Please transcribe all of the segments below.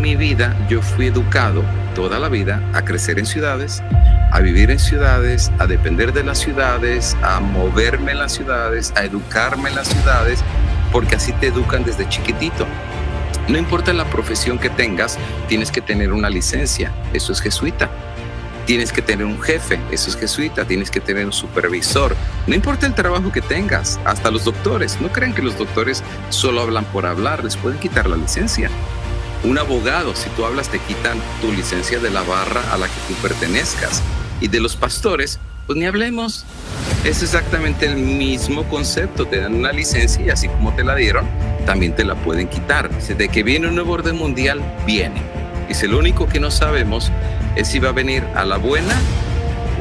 mi vida yo fui educado toda la vida a crecer en ciudades, a vivir en ciudades, a depender de las ciudades, a moverme en las ciudades, a educarme en las ciudades, porque así te educan desde chiquitito. No importa la profesión que tengas, tienes que tener una licencia, eso es jesuita. Tienes que tener un jefe, eso es jesuita. Tienes que tener un supervisor. No importa el trabajo que tengas, hasta los doctores. No crean que los doctores solo hablan por hablar, les pueden quitar la licencia. Un abogado, si tú hablas, te quitan tu licencia de la barra a la que tú pertenezcas. Y de los pastores, pues ni hablemos. Es exactamente el mismo concepto. Te dan una licencia y así como te la dieron, también te la pueden quitar. Dice, de que viene un nuevo orden mundial, viene. Dice, lo único que no sabemos es si va a venir a la buena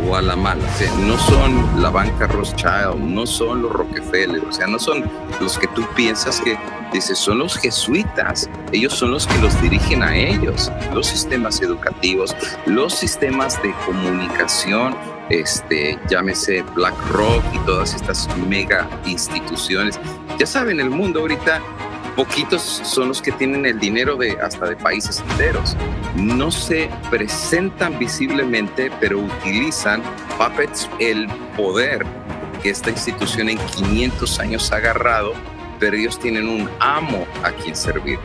o a la mala. O sea, no son la banca Rothschild, no son los Rockefeller, o sea, no son los que tú piensas que, dices, son los jesuitas. Ellos son los que los dirigen a ellos, los sistemas educativos, los sistemas de comunicación, llámese BlackRock y todas estas mega instituciones. Ya saben, el mundo ahorita, poquitos son los que tienen el dinero hasta de países enteros. No se presentan visiblemente, pero utilizan puppets, el poder que esta institución en 500 años ha agarrado, pero ellos tienen un amo a quien servir.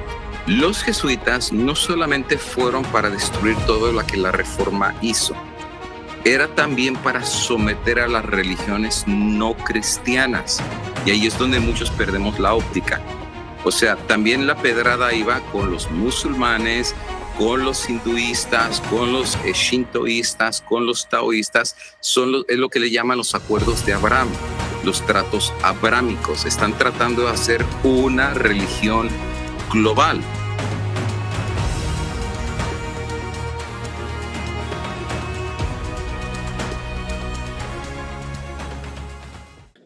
Los jesuitas no solamente fueron para destruir todo lo que la Reforma hizo, era también para someter a las religiones no cristianas. Y ahí es donde muchos perdemos la óptica. O sea, también la pedrada iba con los musulmanes, con los hinduistas, con los shintoístas, con los taoístas. Es lo que le llaman los acuerdos de Abraham, los tratos abrámicos. Están tratando de hacer una religión global.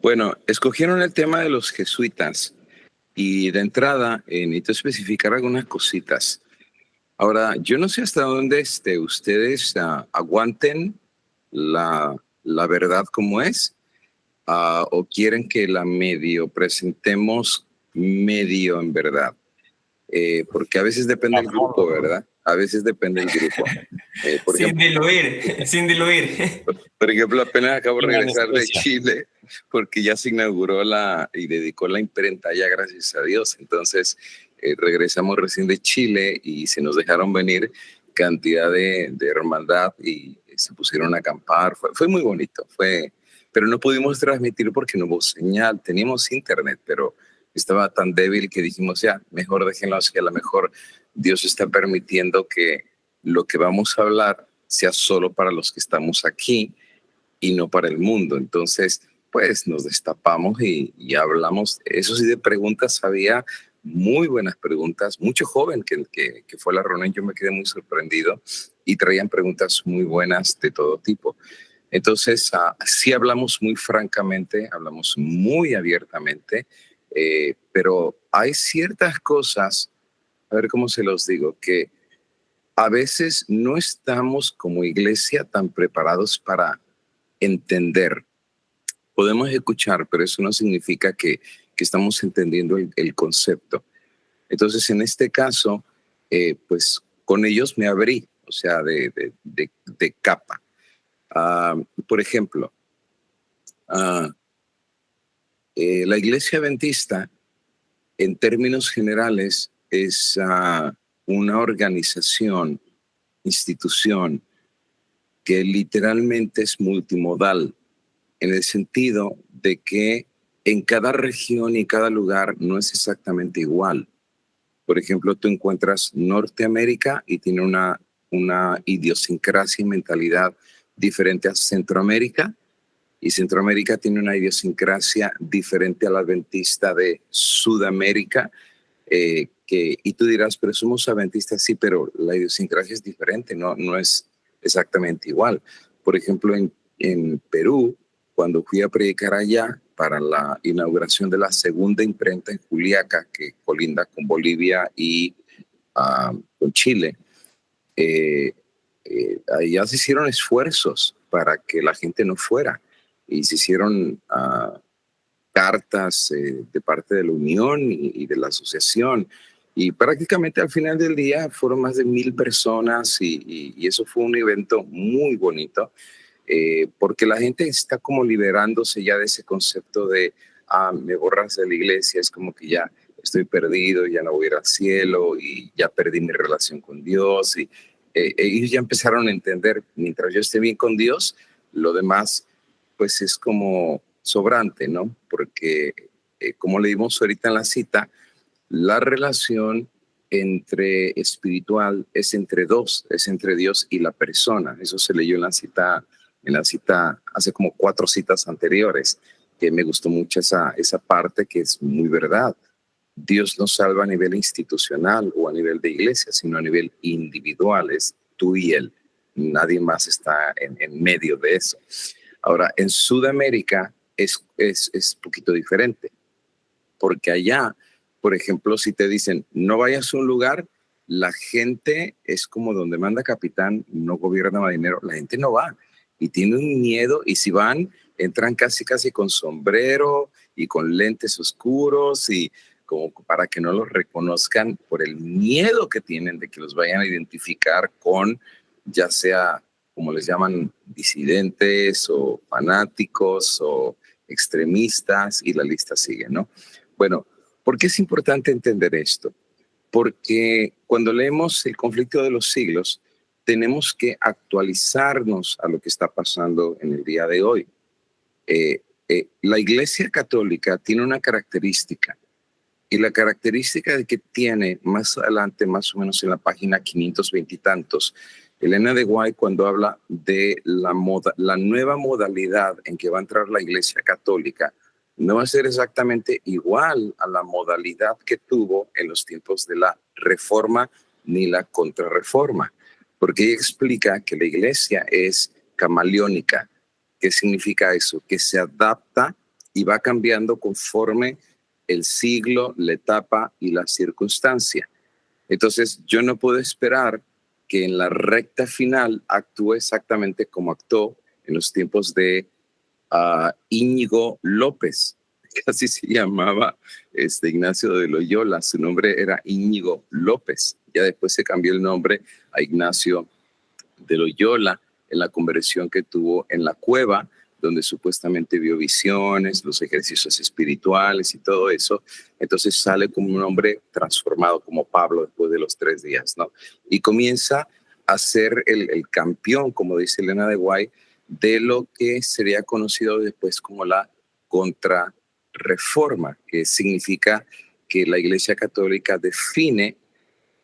Bueno, escogieron el tema de los jesuitas. Y de entrada, necesito especificar algunas cositas. Ahora, yo no sé hasta dónde ustedes aguanten la verdad como es, o quieren que la presentemos medio en verdad. Porque a veces depende del grupo, ¿verdad? A veces depende del grupo. Sin diluir. Por ejemplo, apenas acabo de regresar de Chile, porque ya se inauguró y dedicó la imprenta, ya gracias a Dios. Entonces, regresamos recién de Chile y se nos dejaron venir cantidad de hermandad y se pusieron a acampar. Fue muy bonito, pero no pudimos transmitir porque no hubo señal. Teníamos internet, pero estaba tan débil que dijimos, ya, mejor déjenlo así. A lo mejor Dios está permitiendo que lo que vamos a hablar sea solo para los que estamos aquí y no para el mundo. Entonces, pues nos destapamos y hablamos. Eso sí, de preguntas había muy buenas preguntas. Mucho joven que fue a la reunión, yo me quedé muy sorprendido y traían preguntas muy buenas de todo tipo. Entonces, sí hablamos muy francamente, hablamos muy abiertamente, pero hay ciertas cosas, a ver cómo se los digo, que a veces no estamos como iglesia tan preparados para entender. Podemos escuchar, pero eso no significa que estamos entendiendo el concepto. Entonces, en este caso, pues con ellos me abrí, o sea, de capa. Por ejemplo, la Iglesia Adventista, en términos generales, es una organización, institución, que literalmente es multimodal, en el sentido de que en cada región y cada lugar no es exactamente igual. Por ejemplo, tú encuentras Norteamérica y tiene una idiosincrasia y mentalidad diferente a Centroamérica, y Centroamérica tiene una idiosincrasia diferente a la adventista de Sudamérica, y tú dirás, pero somos adventistas, sí, pero la idiosincrasia es diferente, no es exactamente igual. Por ejemplo, en Perú, cuando fui a predicar allá para la inauguración de la segunda imprenta en Juliaca, que colinda con Bolivia y con Chile, allá se hicieron esfuerzos para que la gente no fuera, y se hicieron cartas de parte de la Unión y de la asociación, Y prácticamente al final del día fueron más de 1,000 personas y eso fue un evento muy bonito, porque la gente está como liberándose ya de ese concepto de, me borras de la iglesia, es como que ya estoy perdido, ya no voy a ir al cielo y ya perdí mi relación con Dios. Y ellos ya empezaron a entender, mientras yo esté bien con Dios, lo demás pues es como sobrante, ¿no? Porque como leímos ahorita en la cita, la relación entre espiritual es entre dos, es entre Dios y la persona. Eso se leyó en la cita hace como 4 citas anteriores, que me gustó mucho esa parte, que es muy verdad. Dios no salva a nivel institucional o a nivel de iglesia, sino a nivel individual, es tú y él. Nadie más está en medio de eso. Ahora, en Sudamérica es un poquito diferente, porque allá, por ejemplo, si te dicen no vayas a un lugar, la gente es como donde manda capitán, no gobierna marinero, la gente no va y tiene un miedo, y si van, entran casi con sombrero y con lentes oscuros, y como para que no los reconozcan por el miedo que tienen de que los vayan a identificar con, ya sea como les llaman, disidentes o fanáticos o extremistas, y la lista sigue, ¿no? Bueno, ¿por qué es importante entender esto? Porque cuando leemos El conflicto de los siglos, tenemos que actualizarnos a lo que está pasando en el día de hoy. La Iglesia Católica tiene una característica, y la característica de que tiene más adelante, más o menos en la página 520 y tantos, Elena de White, cuando habla de la nueva modalidad en que va a entrar la Iglesia Católica, no va a ser exactamente igual a la modalidad que tuvo en los tiempos de la Reforma ni la Contrarreforma, porque ella explica que la Iglesia es camaleónica. ¿Qué significa eso? Que se adapta y va cambiando conforme el siglo, la etapa y la circunstancia. Entonces, yo no puedo esperar que en la recta final actúe exactamente como actuó en los tiempos de Íñigo López, que así se llamaba Ignacio de Loyola. Su nombre era Íñigo López. Ya después se cambió el nombre a Ignacio de Loyola en la conversión que tuvo en la cueva, donde supuestamente vio visiones, los ejercicios espirituales y todo eso. Entonces sale como un hombre transformado, como Pablo después de los 3 días, ¿no? Y comienza a ser el campeón, como dice Elena de White, de lo que sería conocido después como la Contrarreforma, que significa que la Iglesia Católica define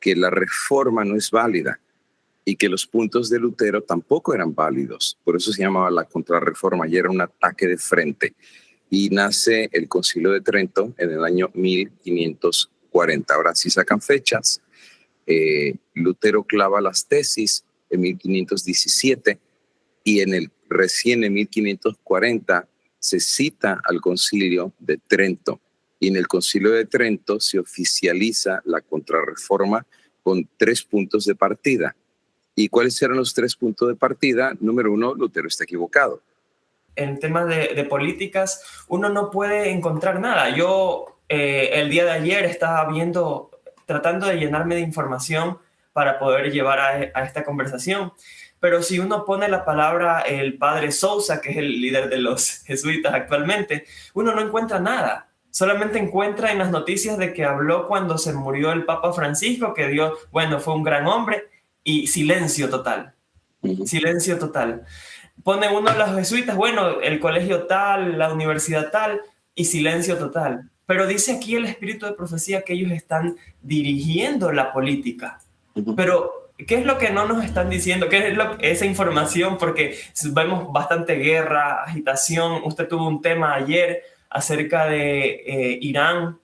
que la reforma no es válida y que los puntos de Lutero tampoco eran válidos. Por eso se llamaba la Contrarreforma, y era un ataque de frente. Y nace el Concilio de Trento en el año 1540. Ahora sí sacan fechas. Lutero clava las tesis en 1517, y recién en 1540 se cita al Concilio de Trento. Y en el Concilio de Trento se oficializa la Contrarreforma con 3 puntos de partida. ¿Y cuáles eran los 3 puntos de partida? Número 1, Lutero está equivocado. En temas de políticas, uno no puede encontrar nada. Yo el día de ayer estaba tratando de llenarme de información para poder llevar a esta conversación. Pero si uno pone la palabra el padre Sousa, que es el líder de los jesuitas actualmente, uno no encuentra nada. Solamente encuentra en las noticias de que habló cuando se murió el Papa Francisco, que fue un gran hombre, y silencio total. Silencio total. Pone uno de los jesuitas, el colegio tal, la universidad tal, y silencio total. Pero dice aquí el espíritu de profecía que ellos están dirigiendo la política. Pero, ¿qué es lo que no nos están diciendo? ¿Qué es esa información? Porque vemos bastante guerra, agitación. Usted tuvo un tema ayer acerca de Irán,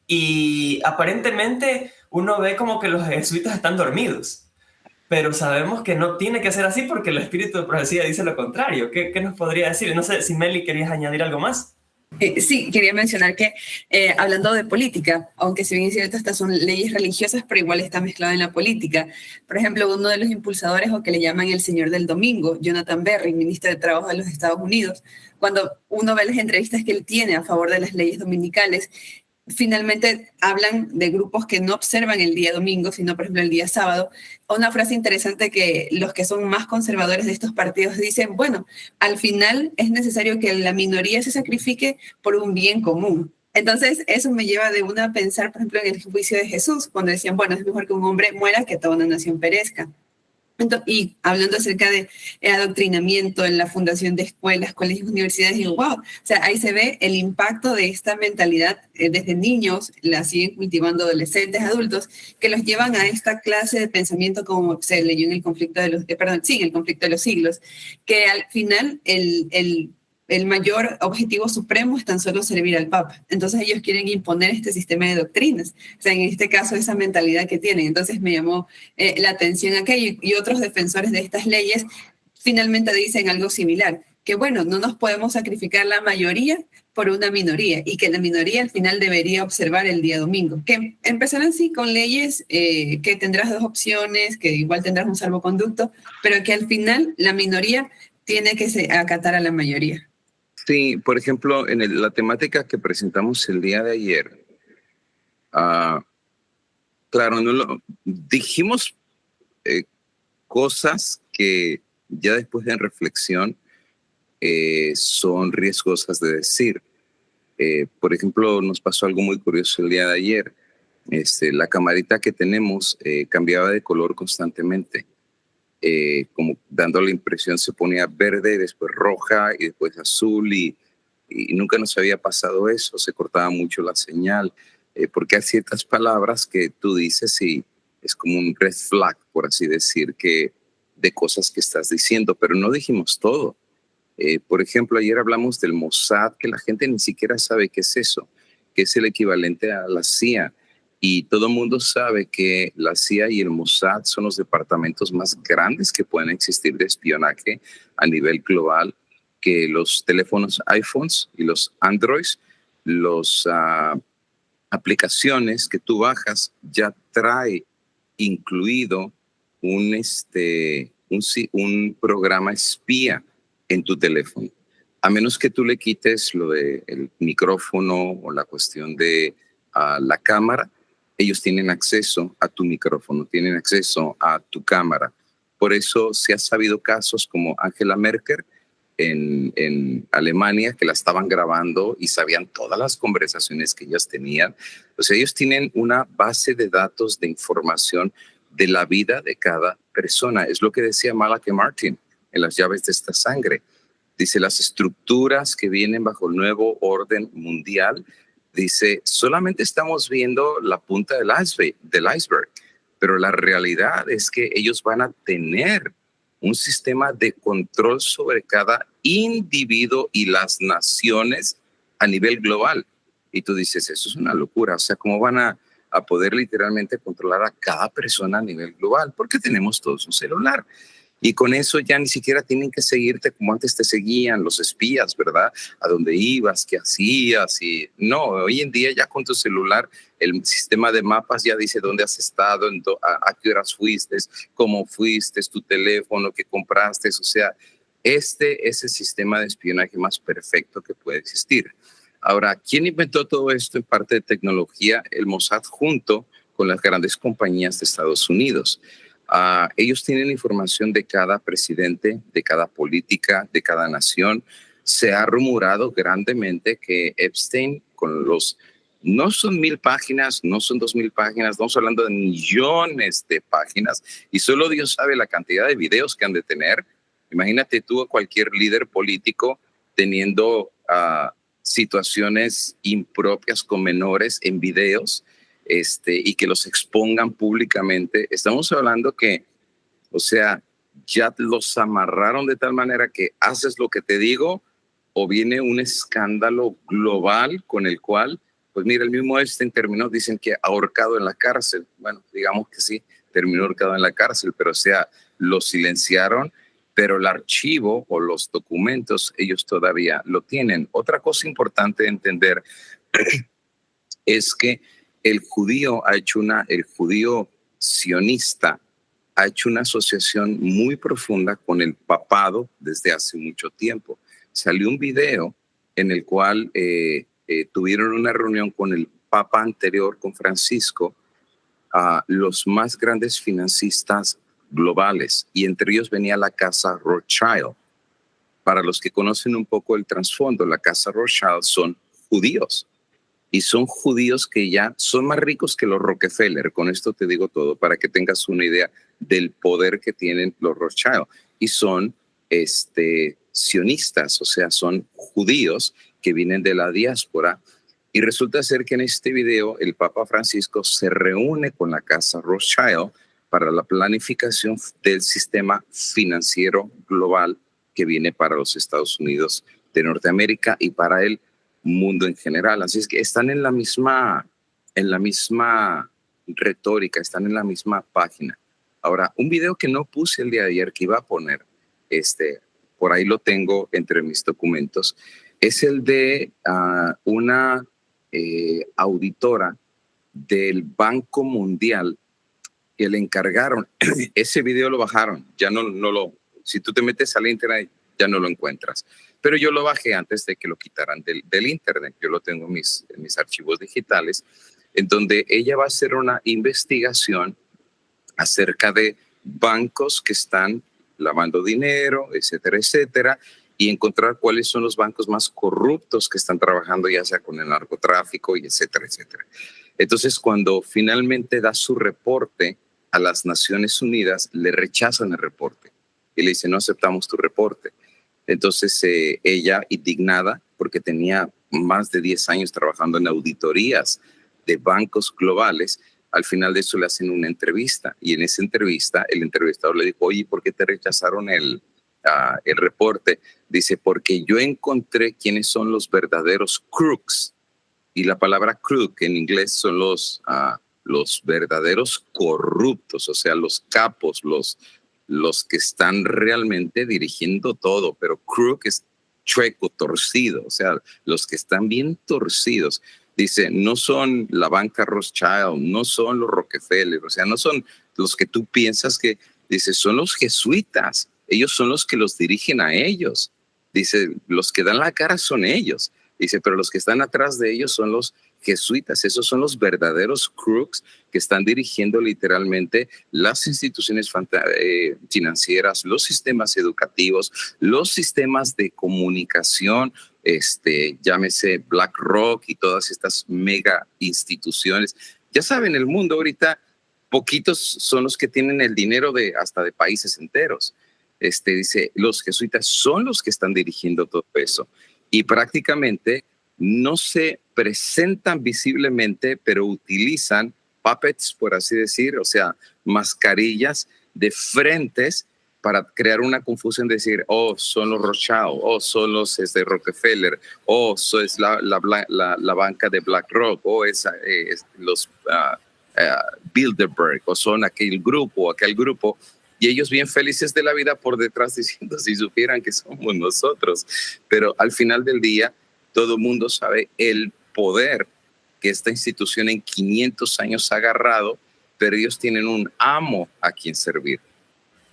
y aparentemente uno ve como que los jesuitas están dormidos. Pero sabemos que no tiene que ser así, porque el espíritu de profecía dice lo contrario. ¿Qué nos podría decir? No sé si Meli querías añadir algo más. Sí, quería mencionar que hablando de política, aunque si bien es cierto, estas son leyes religiosas, pero igual está mezclado en la política. Por ejemplo, uno de los impulsadores, o que le llaman el señor del domingo, Jonathan Berry, ministro de Trabajo de los Estados Unidos, cuando uno ve las entrevistas que él tiene a favor de las leyes dominicales, finalmente hablan de grupos que no observan el día domingo, sino por ejemplo el día sábado. Una frase interesante que los que son más conservadores de estos partidos dicen, bueno, al final es necesario que la minoría se sacrifique por un bien común. Entonces eso me lleva de una a pensar, por ejemplo, en el juicio de Jesús, cuando decían, bueno, es mejor que un hombre muera que toda una nación perezca. Y hablando acerca de adoctrinamiento en la fundación de escuelas, colegios, universidades, digo, wow, o sea, ahí se ve el impacto de esta mentalidad desde niños, la siguen cultivando adolescentes, adultos, que los llevan a esta clase de pensamiento como se leyó en el conflicto de los, en el conflicto de los siglos, que al final el mayor objetivo supremo es tan solo servir al Papa. Entonces ellos quieren imponer este sistema de doctrinas. O sea, en este caso, esa mentalidad que tienen. Entonces me llamó la atención aquello. Y otros defensores de estas leyes finalmente dicen algo similar, que bueno, no nos podemos sacrificar la mayoría por una minoría y que la minoría al final debería observar el día domingo. Que empezarán así con leyes que tendrás dos opciones, que igual tendrás un salvoconducto, pero que al final la minoría tiene que acatar a la mayoría. Sí, por ejemplo, en la temática que presentamos el día de ayer, claro, dijimos cosas que ya después de reflexión son riesgosas de decir. Por ejemplo, nos pasó algo muy curioso el día de ayer. La camarita que tenemos cambiaba de color constantemente. Como dando la impresión, se ponía verde, después roja y después azul y nunca nos había pasado eso, se cortaba mucho la señal, porque hay ciertas palabras que tú dices y es como un red flag, por así decir, que de cosas que estás diciendo, pero no dijimos todo. Por ejemplo, ayer hablamos del Mossad, que la gente ni siquiera sabe qué es eso, que es el equivalente a la CIA. Y todo el mundo sabe que la CIA y el Mossad son los departamentos más grandes que pueden existir de espionaje a nivel global, que los teléfonos iPhones y los Androids, los aplicaciones que tú bajas ya trae incluido un programa espía en tu teléfono. A menos que tú le quites lo del micrófono o la cuestión de la cámara, ellos tienen acceso a tu micrófono, tienen acceso a tu cámara. Por eso se ha sabido casos como Angela Merkel en Alemania, que la estaban grabando y sabían todas las conversaciones que ellas tenían. O sea, ellos tienen una base de datos de información de la vida de cada persona. Es lo que decía Malachi Martin en Las llaves de esta sangre. Dice, las estructuras que vienen bajo el nuevo orden mundial. Dice, solamente estamos viendo la punta del iceberg, pero la realidad es que ellos van a tener un sistema de control sobre cada individuo y las naciones a nivel global. Y tú dices, eso es una locura. O sea, ¿cómo van a poder literalmente controlar a cada persona a nivel global? Porque tenemos todos un celular. Y con eso ya ni siquiera tienen que seguirte como antes te seguían los espías, ¿verdad? A dónde ibas, qué hacías. Y no, hoy en día ya con tu celular, el sistema de mapas ya dice dónde has estado, a qué horas fuiste, cómo fuiste, tu teléfono, qué compraste. O sea, este es el sistema de espionaje más perfecto que puede existir. Ahora, ¿quién inventó todo esto en parte de tecnología? El Mossad junto con las grandes compañías de Estados Unidos. Ellos tienen información de cada presidente, de cada política, de cada nación. Se ha rumorado grandemente que Epstein, no son 1,000 páginas, no son 2,000 páginas, estamos hablando de millones de páginas y solo Dios sabe la cantidad de videos que han de tener. Imagínate tú a cualquier líder político teniendo situaciones impropias con menores en videos. Y que los expongan públicamente. Estamos hablando que, o sea, ya los amarraron de tal manera que haces lo que te digo o viene un escándalo global con el cual, pues mira, el mismo Epstein terminó, dicen que ahorcado en la cárcel. Bueno, digamos que sí, terminó ahorcado en la cárcel, pero o sea, lo silenciaron, pero el archivo o los documentos ellos todavía lo tienen. Otra cosa importante de entender es que el judío sionista ha hecho una asociación muy profunda con el papado desde hace mucho tiempo. Salió un video en el cual tuvieron una reunión con el papa anterior, con Francisco, los más grandes financistas globales, y entre ellos venía la casa Rothschild. Para los que conocen un poco el trasfondo, la casa Rothschild son judíos, y son judíos que ya son más ricos que los Rockefeller. Con esto te digo todo para que tengas una idea del poder que tienen los Rothschild. Y son sionistas, o sea, son judíos que vienen de la diáspora. Y resulta ser que en este video el Papa Francisco se reúne con la casa Rothschild para la planificación del sistema financiero global que viene para los Estados Unidos de Norteamérica y para el mundo en general. Así es que están en la misma retórica, están en la misma página. Ahora, un video que no puse el día de ayer, que iba a poner, por ahí lo tengo entre mis documentos, es el de una auditora del Banco Mundial que le encargaron. Ese video lo bajaron, ya no lo, si tú te metes al internet ya no lo encuentras. Pero yo lo bajé antes de que lo quitaran del internet. Yo lo tengo en mis archivos digitales, en donde ella va a hacer una investigación acerca de bancos que están lavando dinero, etcétera, etcétera, y encontrar cuáles son los bancos más corruptos que están trabajando ya sea con el narcotráfico y etcétera, etcétera. Entonces, cuando finalmente da su reporte a las Naciones Unidas, le rechazan el reporte y le dicen, no aceptamos tu reporte. Entonces ella, indignada, porque tenía más de 10 años trabajando en auditorías de bancos globales, al final de eso le hacen una entrevista, y en esa entrevista el entrevistador le dijo, oye, ¿por qué te rechazaron el reporte? Dice, porque yo encontré quiénes son los verdaderos crooks, y la palabra crook en inglés son los verdaderos corruptos, o sea, los capos, los que están realmente dirigiendo todo, pero crook es chueco, torcido, o sea, los que están bien torcidos. Dice, no son la banca Rothschild, no son los Rockefeller, o sea, no son los que tú piensas que, dice, son los jesuitas, ellos son los que los dirigen a ellos. Dice, los que dan la cara son ellos. Dice, pero los que están atrás de ellos son los jesuitas, esos son los verdaderos crooks que están dirigiendo literalmente las instituciones financieras, los sistemas educativos, los sistemas de comunicación, llámese BlackRock y todas estas mega instituciones. Ya saben, el mundo ahorita, poquitos son los que tienen el dinero hasta de países enteros. Dice, los jesuitas son los que están dirigiendo todo eso. Y prácticamente no se presentan visiblemente, pero utilizan puppets, por así decir, o sea, mascarillas de frentes para crear una confusión, decir, oh, son los Rothschild, oh, son los Rockefeller, oh, es la banca de BlackRock, o es los Bilderberg, o son aquel grupo, y ellos bien felices de la vida por detrás diciendo, si supieran que somos nosotros. Pero al final del día, todo el mundo sabe el poder que esta institución en 500 años ha agarrado, pero ellos tienen un amo a quien servir.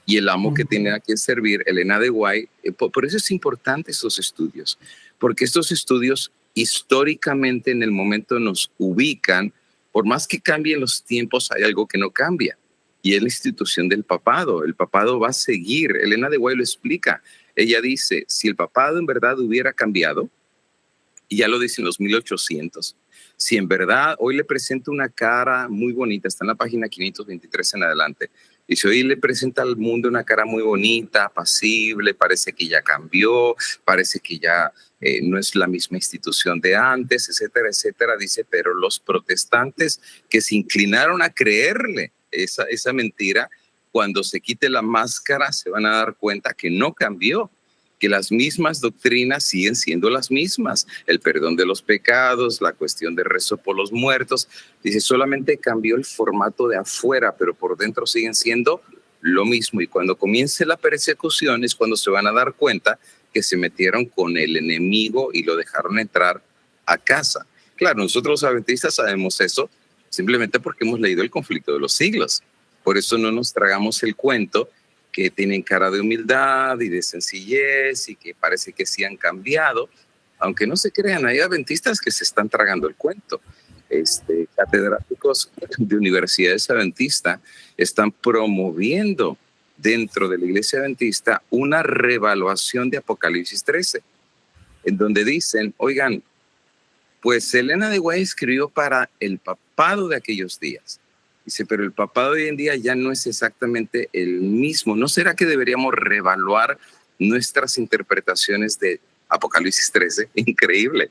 Y el amo que tiene a quien servir, Elena de White, por eso es importante estos estudios, porque estos estudios históricamente en el momento nos ubican, por más que cambien los tiempos, hay algo que no cambia. Y es la institución del papado. El papado va a seguir. Elena de White lo explica. Ella dice, si el papado en verdad hubiera cambiado, y ya lo dice en los 1800, si en verdad hoy le presenta una cara muy bonita, está en la página 523 en adelante, dice, hoy le presenta al mundo una cara muy bonita, apacible, parece que ya cambió, parece que ya no es la misma institución de antes, etcétera, etcétera. Dice, pero los protestantes que se inclinaron a creerle esa mentira, cuando se quite la máscara se van a dar cuenta que no cambió, que las mismas doctrinas siguen siendo las mismas, el perdón de los pecados, la cuestión de rezo por los muertos. Dice, solamente cambió el formato de afuera, pero por dentro siguen siendo lo mismo, y cuando comience la persecución es cuando se van a dar cuenta que se metieron con el enemigo y lo dejaron entrar a casa. Claro, nosotros los adventistas sabemos eso simplemente porque hemos leído El conflicto de los siglos. Por eso no nos tragamos el cuento que tienen cara de humildad y de sencillez y que parece que sí han cambiado, aunque no se crean, hay adventistas que se están tragando el cuento. catedráticos de universidades adventistas están promoviendo dentro de la iglesia adventista una reevaluación de Apocalipsis 13, en donde dicen, oigan, pues Elena de White escribió para el papado de aquellos días. Dice, pero el papado de hoy en día ya no es exactamente el mismo. ¿No será que deberíamos reevaluar nuestras interpretaciones de Apocalipsis 13? Increíble.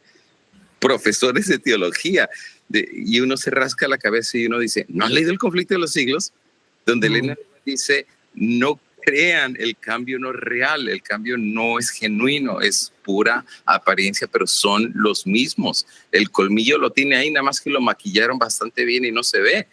Profesores de teología. Y uno se rasca la cabeza y uno dice, ¿no has leído El conflicto de los siglos? Donde Elena dice, no crean, el cambio no es real, el cambio no es genuino, es pura apariencia, pero son los mismos. El colmillo lo tiene ahí, nada más que lo maquillaron bastante bien y no se ve.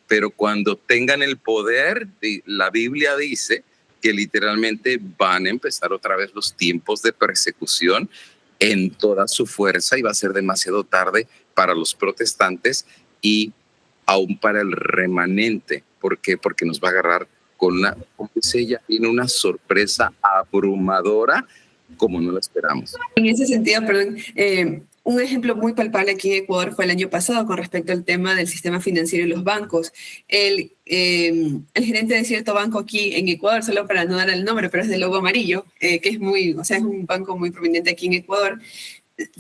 Pero cuando tengan el poder, la Biblia dice que literalmente van a empezar otra vez los tiempos de persecución en toda su fuerza y va a ser demasiado tarde para los protestantes y aún para el remanente. ¿Por qué? Porque nos va a agarrar con una sorpresa abrumadora como no la esperamos. En ese sentido, perdón, un ejemplo muy palpable aquí en Ecuador fue el año pasado con respecto al tema del sistema financiero y los bancos. El gerente de cierto banco aquí en Ecuador, solo para no dar el nombre, pero es de logo amarillo, que es es un banco muy prominente aquí en Ecuador,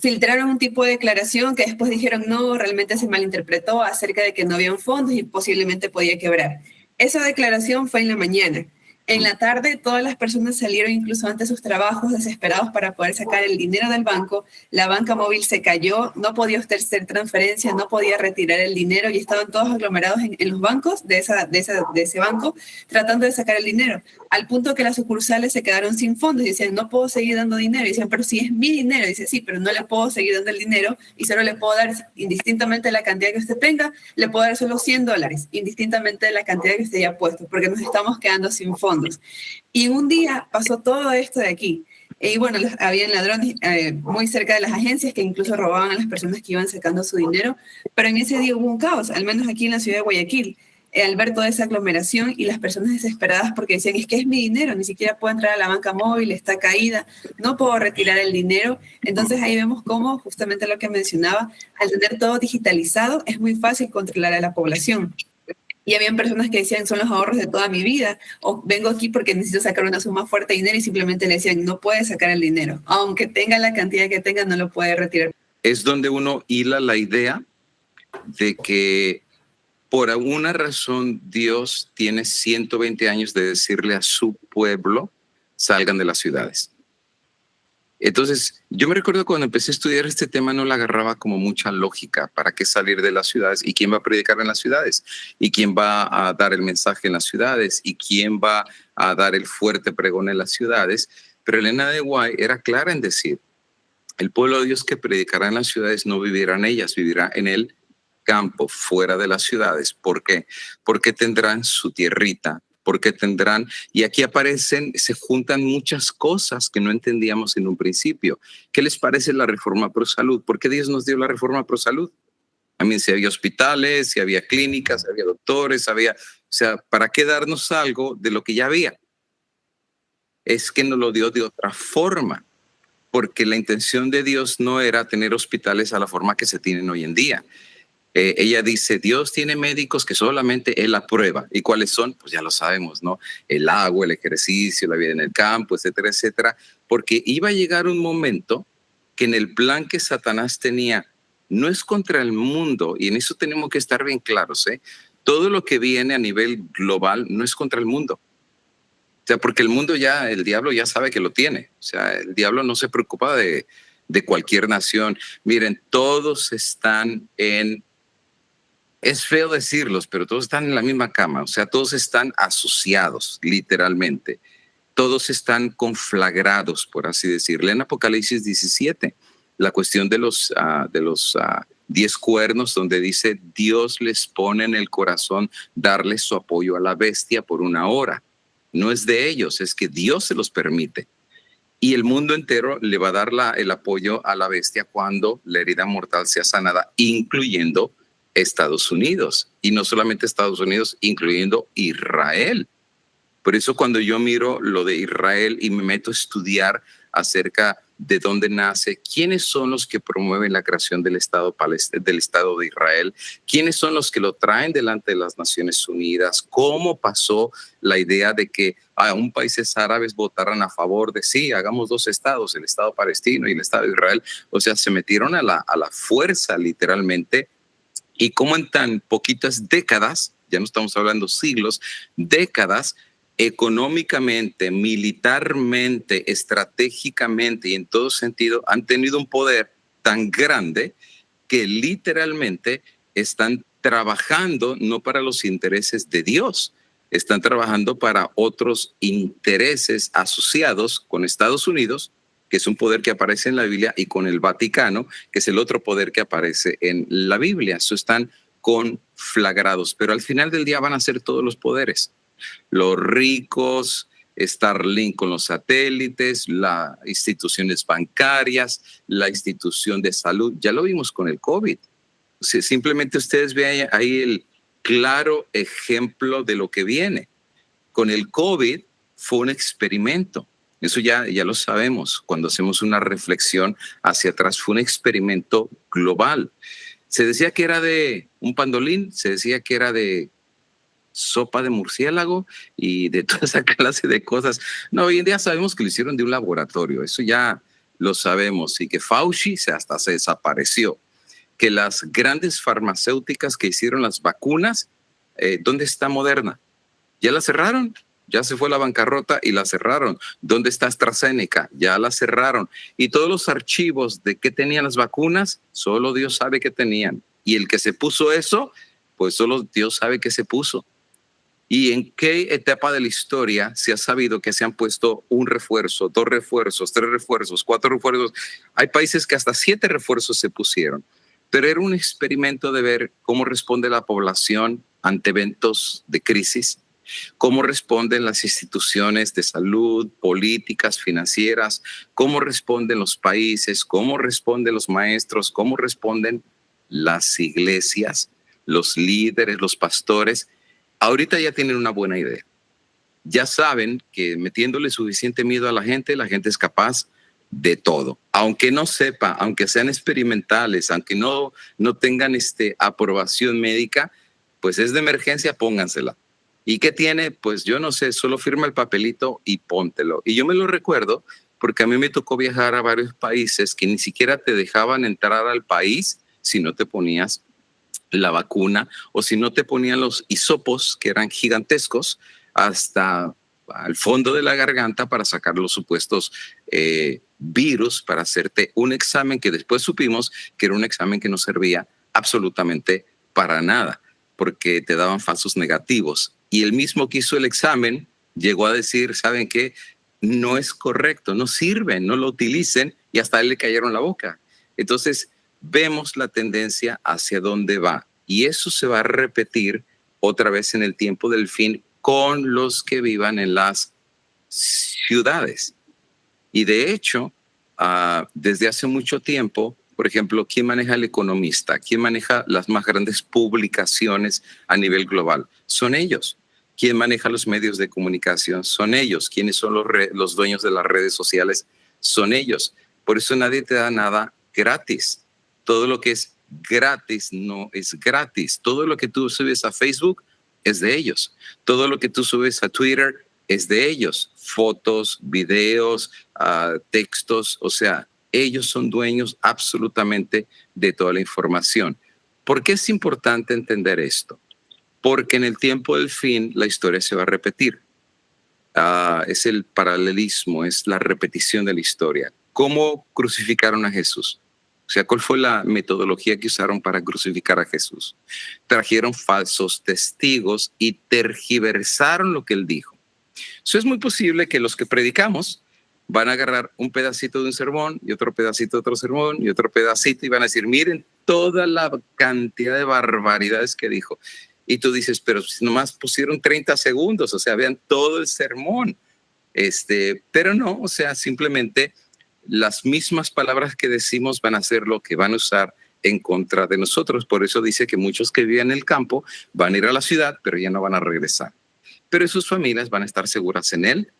filtraron un tipo de declaración que después dijeron no, realmente se malinterpretó acerca de que no habían fondos y posiblemente podía quebrar. Esa declaración fue en la mañana. En la tarde, todas las personas salieron incluso ante sus trabajos desesperados para poder sacar el dinero del banco. La banca móvil se cayó, no podía usted hacer transferencia, no podía retirar el dinero y estaban todos aglomerados en los bancos de ese banco tratando de sacar el dinero. Al punto que las sucursales se quedaron sin fondos y decían, no puedo seguir dando dinero. Y decían, pero si es mi dinero. Y dice, sí, pero no le puedo seguir dando el dinero y solo le puedo dar, indistintamente de la cantidad que usted tenga, le puedo dar solo $100, indistintamente de la cantidad que usted haya puesto, porque nos estamos quedando sin fondos. Y un día pasó todo esto de aquí. Y bueno, habían ladrones muy cerca de las agencias que incluso robaban a las personas que iban sacando su dinero. Pero en ese día hubo un caos, al menos aquí en la ciudad de Guayaquil, al ver toda esa aglomeración y las personas desesperadas porque decían, es que es mi dinero, ni siquiera puedo entrar a la banca móvil, está caída, no puedo retirar el dinero. Entonces ahí vemos cómo, justamente lo que mencionaba, al tener todo digitalizado, es muy fácil controlar a la población. Y habían personas que decían, son los ahorros de toda mi vida, o vengo aquí porque necesito sacar una suma fuerte de dinero, y simplemente le decían, no puede sacar el dinero. Aunque tenga la cantidad que tenga, no lo puede retirar. Es donde uno hila la idea de que por alguna razón Dios tiene 120 años de decirle a su pueblo, salgan de las ciudades. Entonces, yo me recuerdo cuando empecé a estudiar este tema no le agarraba como mucha lógica. ¿Para qué salir de las ciudades? ¿Y quién va a predicar en las ciudades? ¿Y quién va a dar el mensaje en las ciudades? ¿Y quién va a dar el fuerte pregón en las ciudades? Pero Elena de White era clara en decir, el pueblo de Dios que predicará en las ciudades no vivirá en ellas, vivirá en el campo, fuera de las ciudades. ¿Por qué? Porque tendrán su tierrita, porque tendrán, y aquí se juntan muchas cosas que no entendíamos en un principio. ¿Qué les parece la reforma pro salud? ¿Por qué Dios nos dio la reforma pro salud? A mí, si había hospitales, si había clínicas, si había doctores, ¿para qué darnos algo de lo que ya había? Es que nos lo dio de otra forma, porque la intención de Dios no era tener hospitales a la forma que se tienen hoy en día. Ella dice, Dios tiene médicos que solamente Él aprueba. ¿Y cuáles son? Pues ya lo sabemos, ¿no? El agua, el ejercicio, la vida en el campo, etcétera, etcétera. Porque iba a llegar un momento que en el plan que Satanás tenía, no es contra el mundo, y en eso tenemos que estar bien claros, ¿eh? Todo lo que viene a nivel global no es contra el mundo. O sea, porque el mundo el diablo ya sabe que lo tiene. O sea, el diablo no se preocupa de cualquier nación. Miren, todos están es feo decirlos, pero todos están en la misma cama, o sea, todos están asociados, literalmente. Todos están conflagrados, por así decirlo. En Apocalipsis 17, la cuestión de los 10 cuernos, donde dice, Dios les pone en el corazón darles su apoyo a la bestia por 1 hora. No es de ellos, es que Dios se los permite. Y el mundo entero le va a dar el apoyo a la bestia cuando la herida mortal sea sanada, incluyendo Estados Unidos, y no solamente Estados Unidos, incluyendo Israel. Por eso cuando yo miro lo de Israel y me meto a estudiar acerca de dónde nace, quiénes son los que promueven la creación del Estado de Israel, quiénes son los que lo traen delante de las Naciones Unidas, cómo pasó la idea de que un países árabes votaran a favor de sí, hagamos 2 estados, el Estado palestino y el Estado de Israel. O sea, se metieron a la fuerza literalmente, y cómo en tan poquitas décadas, ya no estamos hablando siglos, décadas, económicamente, militarmente, estratégicamente y en todo sentido han tenido un poder tan grande que literalmente están trabajando no para los intereses de Dios, están trabajando para otros intereses asociados con Estados Unidos, que es un poder que aparece en la Biblia, y con el Vaticano, que es el otro poder que aparece en la Biblia. Eso están conflagrados, pero al final del día van a ser todos los poderes. Los ricos, Starlink con los satélites, las instituciones bancarias, la institución de salud. Ya lo vimos con el COVID. O sea, simplemente ustedes vean ahí el claro ejemplo de lo que viene. Con el COVID fue un experimento. Eso ya lo sabemos. Cuando hacemos una reflexión hacia atrás, fue un experimento global. Se decía que era de un pandolín, se decía que era de sopa de murciélago y de toda esa clase de cosas. No, hoy en día sabemos que lo hicieron de un laboratorio, eso ya lo sabemos, y que Fauci hasta se desapareció. Que las grandes farmacéuticas que hicieron las vacunas, ¿dónde está Moderna? ¿Ya la cerraron? Ya se fue a la bancarrota y la cerraron. ¿Dónde está AstraZeneca? Ya la cerraron. Y todos los archivos de qué tenían las vacunas, solo Dios sabe qué tenían. Y el que se puso eso, pues solo Dios sabe qué se puso. ¿Y en qué etapa de la historia se ha sabido que se han puesto 1 refuerzo, 2 refuerzos, 3 refuerzos, 4 refuerzos? Hay países que hasta 7 refuerzos se pusieron. Pero era un experimento de ver cómo responde la población ante eventos de crisis, cómo responden las instituciones de salud, políticas, financieras, cómo responden los países, cómo responden los maestros, cómo responden las iglesias, los líderes, los pastores. Ahorita ya tienen una buena idea. Ya saben que metiéndole suficiente miedo a la gente es capaz de todo. Aunque no sepa, aunque sean experimentales, aunque no tengan aprobación médica, pues es de emergencia, póngansela. ¿Y qué tiene? Pues yo no sé, solo firma el papelito y póntelo. Y yo me lo recuerdo porque a mí me tocó viajar a varios países que ni siquiera te dejaban entrar al país si no te ponías la vacuna, o si no te ponían los hisopos, que eran gigantescos, hasta al fondo de la garganta para sacar los supuestos virus, para hacerte un examen que después supimos que era un examen que no servía absolutamente para nada, porque te daban falsos negativos. Y el mismo que hizo el examen llegó a decir, ¿saben qué? No es correcto, no sirve, no lo utilicen, y hasta a él le cayeron la boca. Entonces, vemos la tendencia hacia dónde va, y eso se va a repetir otra vez en el tiempo del fin con los que vivan en las ciudades. Y de hecho, desde hace mucho tiempo, por ejemplo, ¿quién maneja El Economista? ¿Quién maneja las más grandes publicaciones a nivel global? Son ellos. ¿Quién maneja los medios de comunicación? Son ellos. ¿Quiénes son los dueños de las redes sociales? Son ellos. Por eso nadie te da nada gratis. Todo lo que es gratis no es gratis. Todo lo que tú subes a Facebook es de ellos. Todo lo que tú subes a Twitter es de ellos. Fotos, videos, textos, o sea, ellos son dueños absolutamente de toda la información. ¿Por qué es importante entender esto? Porque en el tiempo del fin la historia se va a repetir. Es el paralelismo, es la repetición de la historia. ¿Cómo crucificaron a Jesús? O sea, ¿cuál fue la metodología que usaron para crucificar a Jesús? Trajeron falsos testigos y tergiversaron lo que él dijo. Eso es muy posible que los que predicamos van a agarrar un pedacito de un sermón y otro pedacito de otro sermón y otro pedacito y van a decir, miren toda la cantidad de barbaridades que dijo. Y tú dices, pero si nomás pusieron 30 segundos, o sea, vean todo el sermón. Pero no, o sea, simplemente las mismas palabras que decimos van a ser lo que van a usar en contra de nosotros. Por eso dice que muchos que viven en el campo van a ir a la ciudad, pero ya no van a regresar. Pero sus familias van a estar seguras en él,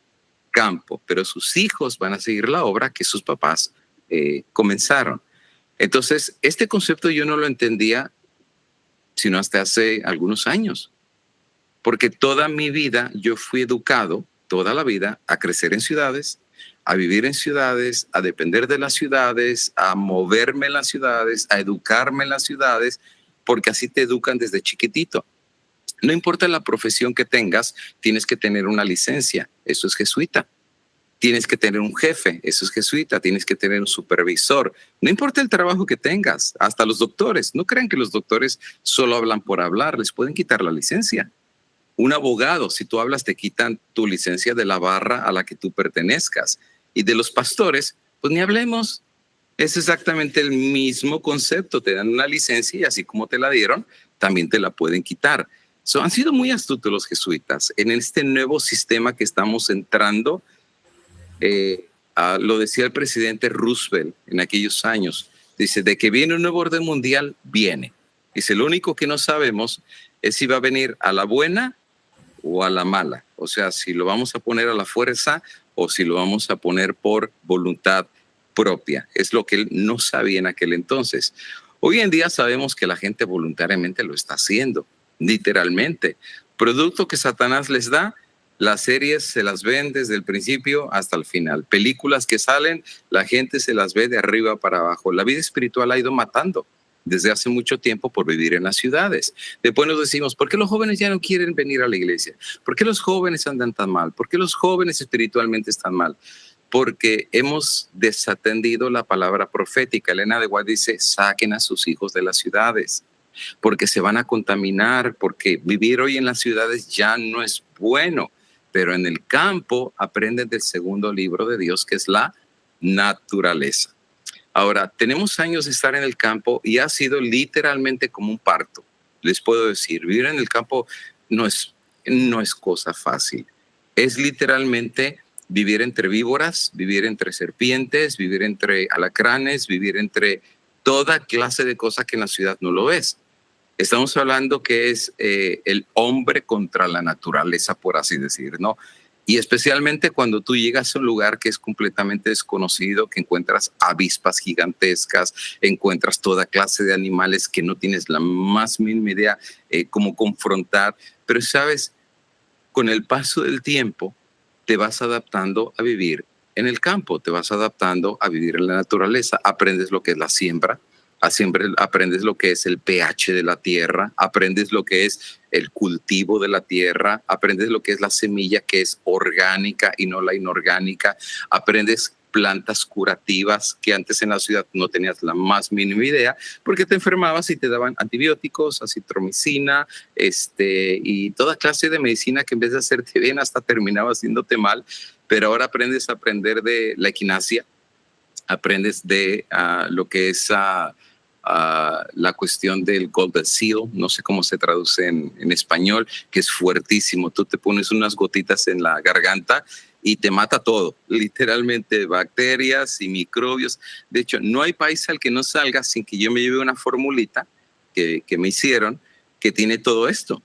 campo, pero sus hijos van a seguir la obra que sus papás comenzaron. Entonces, este concepto yo no lo entendía sino hasta hace algunos años, porque toda mi vida yo fui educado, toda la vida, a crecer en ciudades, a vivir en ciudades, a depender de las ciudades, a moverme en las ciudades, a educarme en las ciudades, porque así te educan desde chiquitito. No importa la profesión que tengas, tienes que tener una licencia, eso es jesuita. Tienes que tener un jefe, eso es jesuita. Tienes que tener un supervisor. No importa el trabajo que tengas, hasta los doctores. No crean que los doctores solo hablan por hablar, les pueden quitar la licencia. Un abogado, si tú hablas, te quitan tu licencia de la barra a la que tú pertenezcas. Y de los pastores, pues ni hablemos. Es exactamente el mismo concepto. Te dan una licencia y así como te la dieron, también te la pueden quitar. Han sido muy astutos los jesuitas en este nuevo sistema que estamos entrando. Lo decía el presidente Roosevelt en aquellos años. Dice, de que viene un nuevo orden mundial, viene. Dice, lo único que no sabemos es si va a venir a la buena o a la mala. O sea, si lo vamos a poner a la fuerza o si lo vamos a poner por voluntad propia. Es lo que él no sabía en aquel entonces. Hoy en día sabemos que la gente voluntariamente lo está haciendo, literalmente. Producto que Satanás les da, las series se las ven desde el principio hasta el final. Películas que salen, la gente se las ve de arriba para abajo. La vida espiritual ha ido matando desde hace mucho tiempo por vivir en las ciudades. Después nos decimos, ¿por qué los jóvenes ya no quieren venir a la iglesia? ¿Por qué los jóvenes andan tan mal? ¿Por qué los jóvenes espiritualmente están mal? Porque hemos desatendido la palabra profética. Elena de White dice, saquen a sus hijos de las ciudades, porque se van a contaminar, porque vivir hoy en las ciudades ya no es bueno. Pero en el campo aprenden del segundo libro de Dios, que es la naturaleza. Ahora, tenemos años de estar en el campo y ha sido literalmente como un parto. Les puedo decir, vivir en el campo no es cosa fácil. Es literalmente vivir entre víboras, vivir entre serpientes, vivir entre alacranes, vivir entre toda clase de cosas que en la ciudad no lo ves. Estamos hablando que es el hombre contra la naturaleza, por así decir, ¿no? Y especialmente cuando tú llegas a un lugar que es completamente desconocido, que encuentras avispas gigantescas, encuentras toda clase de animales que no tienes la más mínima idea cómo confrontar. Pero, ¿sabes? Con el paso del tiempo, te vas adaptando a vivir en el campo, te vas adaptando a vivir en la naturaleza, aprendes lo que es la siembra, aprendes lo que es el pH de la tierra, aprendes lo que es el cultivo de la tierra, aprendes lo que es la semilla que es orgánica y no la inorgánica, aprendes plantas curativas que antes en la ciudad no tenías la más mínima idea porque te enfermabas y te daban antibióticos, acitromicina, y toda clase de medicina que en vez de hacerte bien hasta terminaba haciéndote mal. Pero ahora aprendes a aprender de la equinacia, aprendes de lo que es la cuestión del golden seal, no sé cómo se traduce en español, que es fuertísimo. Tú te pones unas gotitas en la garganta y te mata todo, literalmente bacterias y microbios. De hecho, no hay país al que no salga sin que yo me lleve una formulita que me hicieron que tiene todo esto.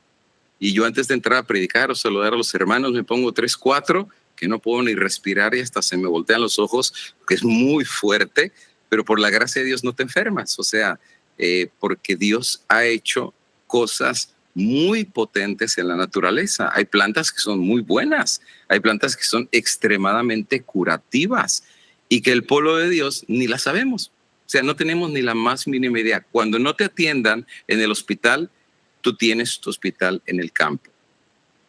Y yo antes de entrar a predicar o saludar a los hermanos me pongo 3, 4 que no puedo ni respirar y hasta se me voltean los ojos, que es muy fuerte, pero por la gracia de Dios no te enfermas. O sea, porque Dios ha hecho cosas muy potentes en la naturaleza. Hay plantas que son muy buenas, hay plantas que son extremadamente curativas y que el pueblo de Dios ni la sabemos. O sea, no tenemos ni la más mínima idea. Cuando no te atiendan en el hospital, tú tienes tu hospital en el campo.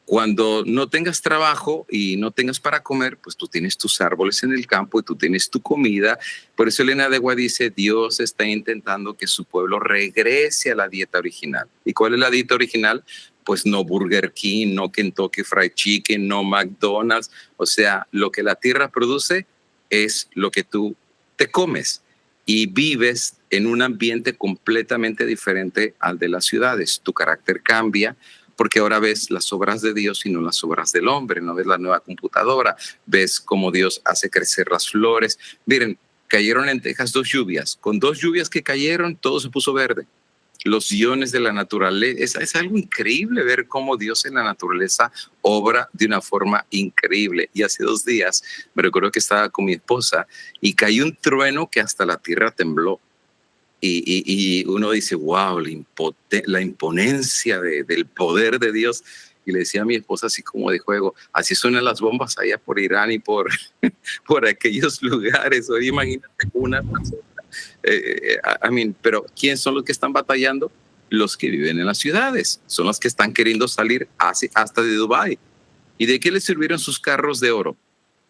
Cuando no tengas trabajo y no tengas para comer, pues tú tienes tus árboles en el campo y tú tienes tu comida. Por eso Elena de White dice, Dios está intentando que su pueblo regrese a la dieta original. ¿Y cuál es la dieta original? Pues no Burger King, no Kentucky Fried Chicken, no McDonald's. O sea, lo que la tierra produce es lo que tú te comes y vives en un ambiente completamente diferente al de las ciudades. Tu carácter cambia, porque ahora ves las obras de Dios y no las obras del hombre, no ves la nueva computadora, ves cómo Dios hace crecer las flores. Miren, cayeron en Texas 2 lluvias, con 2 lluvias que cayeron, todo se puso verde. los iones de la naturaleza. Es algo increíble ver cómo Dios en la naturaleza obra de una forma increíble. Y hace 2 días me recuerdo que estaba con mi esposa y cayó un trueno que hasta la tierra tembló. Y uno dice, wow, la imponencia del poder de Dios. Y le decía a mi esposa así como de juego, así suenan las bombas allá por Irán y por aquellos lugares. Oye, imagínate una persona. Pero ¿quién son los que están batallando? Los que viven en las ciudades. Son los que están queriendo salir hasta de Dubái. ¿Y de qué les sirvieron sus carros de oro?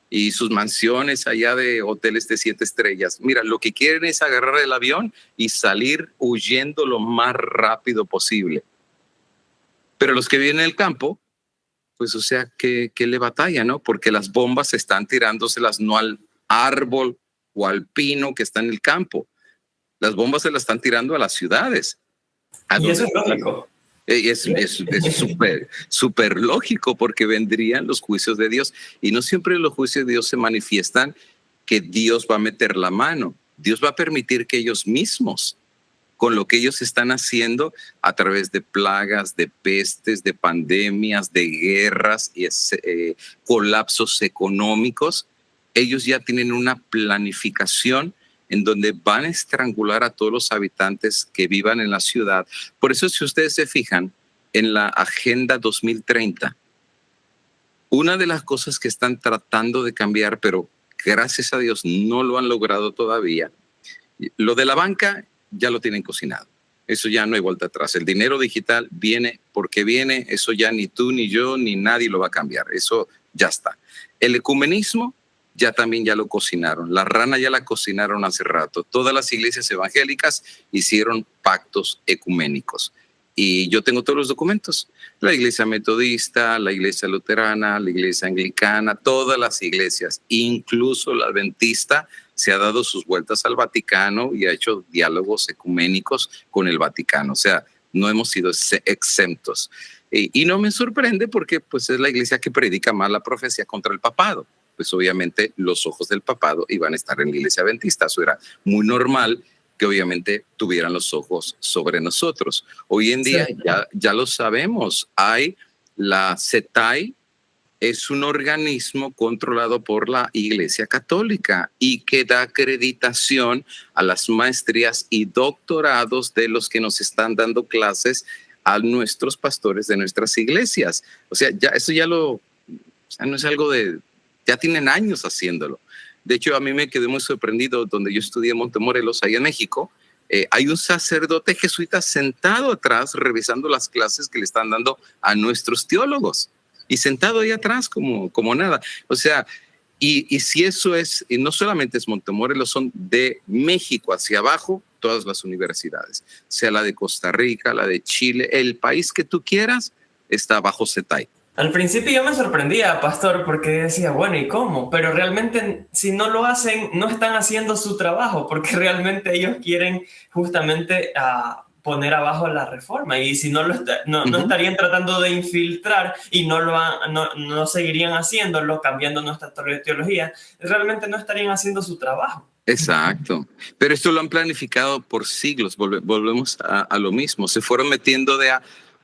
Y sus mansiones allá de hoteles de 7 estrellas. Mira, lo que quieren es agarrar el avión y salir huyendo lo más rápido posible. Pero los que viven en el campo, pues o sea, que le batalla, ¿no? Porque las bombas están tirándoselas no al árbol o al pino que está en el campo. Las bombas se las están tirando a las ciudades. Y eso es lógico. Es súper lógico, porque vendrían los juicios de Dios. Y no siempre los juicios de Dios se manifiestan que Dios va a meter la mano. Dios va a permitir que ellos mismos, con lo que ellos están haciendo a través de plagas, de pestes, de pandemias, de guerras y colapsos económicos, ellos ya tienen una planificación en donde van a estrangular a todos los habitantes que vivan en la ciudad. Por eso, si ustedes se fijan en la Agenda 2030, una de las cosas que están tratando de cambiar, pero gracias a Dios no lo han logrado todavía, lo de la banca ya lo tienen cocinado. Eso ya no hay vuelta atrás. El dinero digital viene porque viene, eso ya ni tú, ni yo, ni nadie lo va a cambiar. Eso ya está. El ecumenismo ya también ya lo cocinaron. La rana ya la cocinaron hace rato. Todas las iglesias evangélicas hicieron pactos ecuménicos. Y yo tengo todos los documentos. La iglesia metodista, la iglesia luterana, la iglesia anglicana, todas las iglesias, incluso la adventista, se ha dado sus vueltas al Vaticano y ha hecho diálogos ecuménicos con el Vaticano. O sea, no hemos sido exentos. Y no me sorprende porque pues, es la iglesia que predica más la profecía contra el papado. Pues obviamente los ojos del papado iban a estar en la iglesia adventista. Eso era muy normal que obviamente tuvieran los ojos sobre nosotros. Hoy en día ya lo sabemos. Hay la CETAI, es un organismo controlado por la Iglesia Católica y que da acreditación a las maestrías y doctorados de los que nos están dando clases a nuestros pastores de nuestras iglesias. O sea, ya eso ya no es algo de... Ya tienen años haciéndolo. De hecho, a mí me quedé muy sorprendido donde yo estudié en Montemorelos, allá en México. Hay un sacerdote jesuita sentado atrás revisando las clases que le están dando a nuestros teólogos. Y sentado ahí atrás como nada. O sea, y si eso es, y no solamente es Montemorelos, son de México hacia abajo todas las universidades. Sea la de Costa Rica, la de Chile, el país que tú quieras está bajo CETAI. Al principio yo me sorprendía, pastor, porque decía, bueno, ¿y cómo? Pero realmente si no lo hacen, no están haciendo su trabajo, porque realmente ellos quieren justamente poner abajo la reforma. Y si no no estarían tratando de infiltrar y no seguirían haciéndolo, cambiando nuestra teología, realmente no estarían haciendo su trabajo. Exacto. Pero esto lo han planificado por siglos. Volvemos a lo mismo. Se fueron metiendo de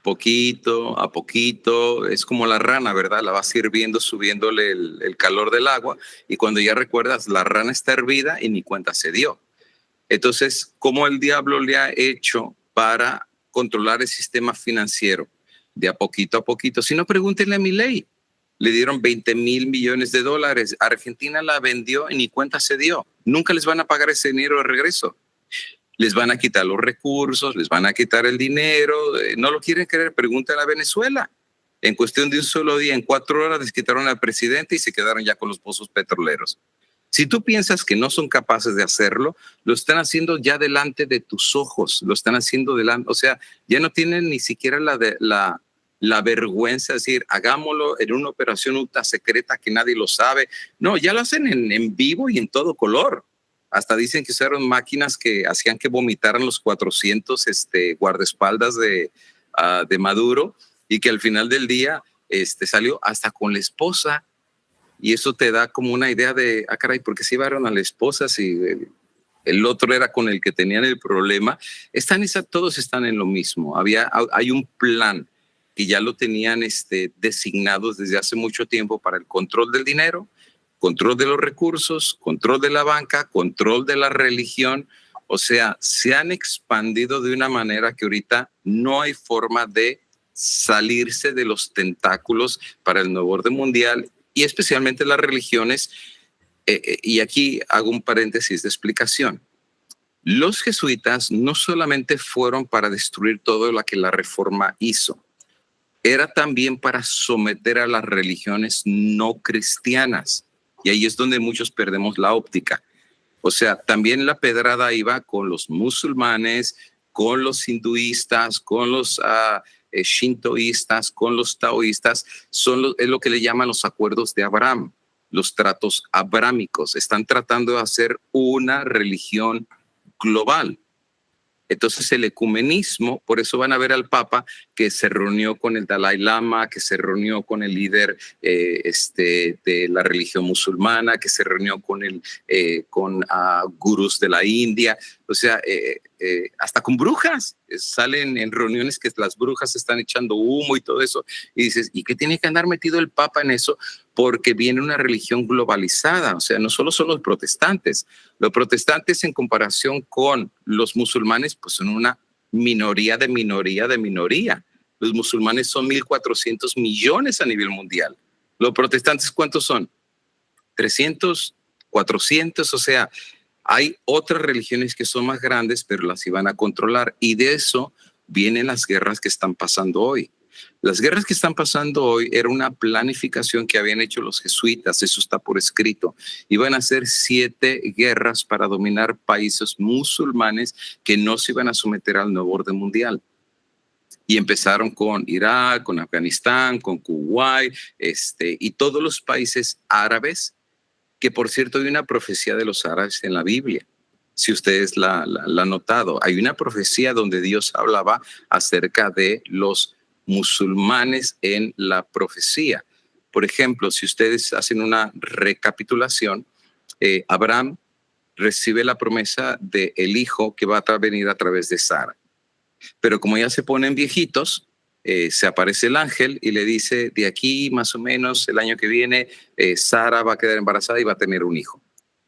poquito a poquito, es como la rana, ¿verdad? La vas hirviendo, subiéndole el calor del agua, y cuando ya recuerdas, la rana está hervida y ni cuenta se dio. Entonces, ¿cómo el diablo le ha hecho para controlar el sistema financiero? De a poquito. Si no, pregúntenle a Milei. Le dieron $20 mil millones. Argentina la vendió y ni cuenta se dio. Nunca les van a pagar ese dinero de regreso. Les van a quitar los recursos, les van a quitar el dinero. No lo quieren creer, pregúntale a Venezuela. En cuestión de un solo día, en 4 horas, les quitaron al presidente y se quedaron ya con los pozos petroleros. Si tú piensas que no son capaces de hacerlo, lo están haciendo ya delante de tus ojos, lo están haciendo delante, o sea, ya no tienen ni siquiera la vergüenza de decir, hagámoslo en una operación ultra secreta que nadie lo sabe. No, ya lo hacen en vivo y en todo color. Hasta dicen que usaron máquinas que hacían que vomitaran los 400 guardaespaldas de Maduro, y que al final del día salió hasta con la esposa. Y eso te da como una idea de, caray, ¿por qué se llevaron a la esposa? Si el otro era con el que tenían el problema. Todos están en lo mismo. Hay un plan que ya lo tenían designados desde hace mucho tiempo para el control del dinero, control de los recursos, control de la banca, control de la religión. O sea, se han expandido de una manera que ahorita no hay forma de salirse de los tentáculos para el nuevo orden mundial y especialmente las religiones. Y aquí hago un paréntesis de explicación. Los jesuitas no solamente fueron para destruir todo lo que la Reforma hizo, era también para someter a las religiones no cristianas. Y ahí es donde muchos perdemos la óptica. O sea, también la pedrada iba con los musulmanes, con los hinduistas, con los shintoístas, con los taoístas. Es lo que le llaman los acuerdos de Abraham, los tratos abrámicos. Están tratando de hacer una religión global. Entonces el ecumenismo, por eso van a ver al Papa que se reunió con el Dalai Lama, que se reunió con el líder de la religión musulmana, que se reunió con gurús de la India, o sea, hasta con brujas. Salen en reuniones que las brujas están echando humo y todo eso. Y dices, ¿y qué tiene que andar metido el Papa en eso? Porque viene una religión globalizada. O sea, no solo son los protestantes. Los protestantes en comparación con los musulmanes, pues son una minoría de minoría de minoría. Los musulmanes son 1.400 millones a nivel mundial. Los protestantes, ¿cuántos son? 300, 400, o sea, hay otras religiones que son más grandes, pero las iban a controlar. Y de eso vienen las guerras que están pasando hoy. Las guerras que están pasando hoy era una planificación que habían hecho los jesuitas, eso está por escrito. Iban a hacer 7 guerras para dominar países musulmanes que no se iban a someter al nuevo orden mundial. Y empezaron con Irak, con Afganistán, con Kuwait, y todos los países árabes, que por cierto hay una profecía de los árabes en la Biblia. Si ustedes la han notado, hay una profecía donde Dios hablaba acerca de los musulmanes en la profecía. Por ejemplo, si ustedes hacen una recapitulación, Abraham recibe la promesa del hijo que va a venir a través de Sara. Pero como ya se ponen viejitos, se aparece el ángel y le dice, de aquí más o menos el año que viene, Sara va a quedar embarazada y va a tener un hijo.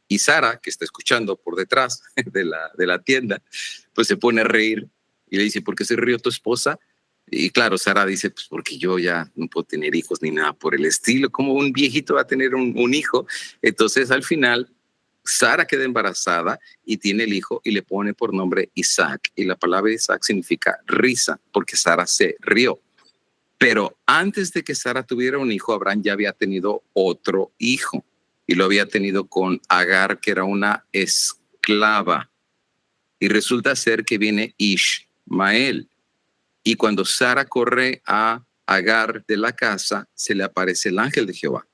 Y Sara, que está escuchando por detrás de la tienda, pues se pone a reír y le dice, ¿por qué se rió tu esposa? Y claro, Sara dice, pues porque yo ya no puedo tener hijos ni nada por el estilo. ¿Cómo un viejito va a tener un hijo? Entonces al final Sara queda embarazada y tiene el hijo y le pone por nombre Isaac. Y la palabra Isaac significa risa, porque Sara se rió. Pero antes de que Sara tuviera un hijo, Abraham ya había tenido otro hijo. Y lo había tenido con Agar, que era una esclava. Y resulta ser que viene Ishmael. Y cuando Sara corre a Agar de la casa, se le aparece el ángel de Jehová.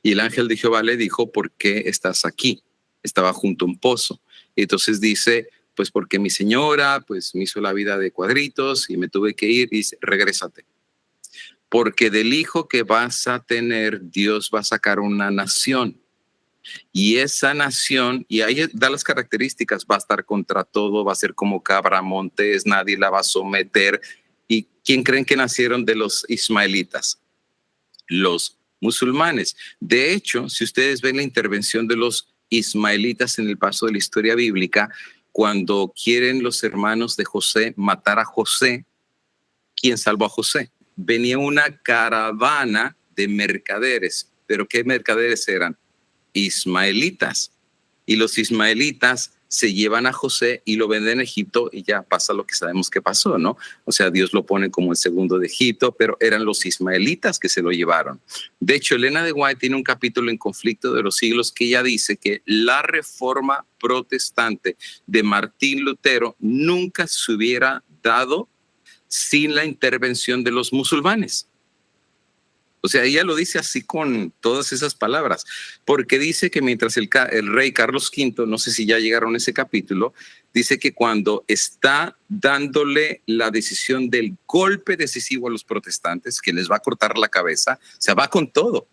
Y el ángel de Jehová le dijo, ¿por qué estás aquí? Estaba junto a un pozo. Y entonces dice, pues porque mi señora pues me hizo la vida de cuadritos y me tuve que ir. Y dice, regrésate. Porque del hijo que vas a tener, Dios va a sacar una nación. Y esa nación, y ahí da las características, va a estar contra todo, va a ser como cabra montés, nadie la va a someter. ¿Y quién creen que nacieron de los ismaelitas? Los musulmanes. De hecho, si ustedes ven la intervención de los ismaelitas en el paso de la historia bíblica, cuando quieren los hermanos de José matar a José, ¿quién salvó a José? Venía una caravana de mercaderes. ¿Pero qué mercaderes eran? Ismaelitas. Y los ismaelitas se llevan a José y lo venden en Egipto y ya pasa lo que sabemos que pasó, ¿no? O sea, Dios lo pone como el segundo de Egipto, pero eran los ismaelitas que se lo llevaron. De hecho, Elena de White tiene un capítulo en Conflicto de los Siglos que ella dice que la reforma protestante de Martín Lutero nunca se hubiera dado sin la intervención de los musulmanes. O sea, ella lo dice así con todas esas palabras, porque dice que mientras el rey Carlos V, no sé si ya llegaron a ese capítulo, dice que cuando está dándole la decisión del golpe decisivo a los protestantes, que les va a cortar la cabeza, o sea, va con todo,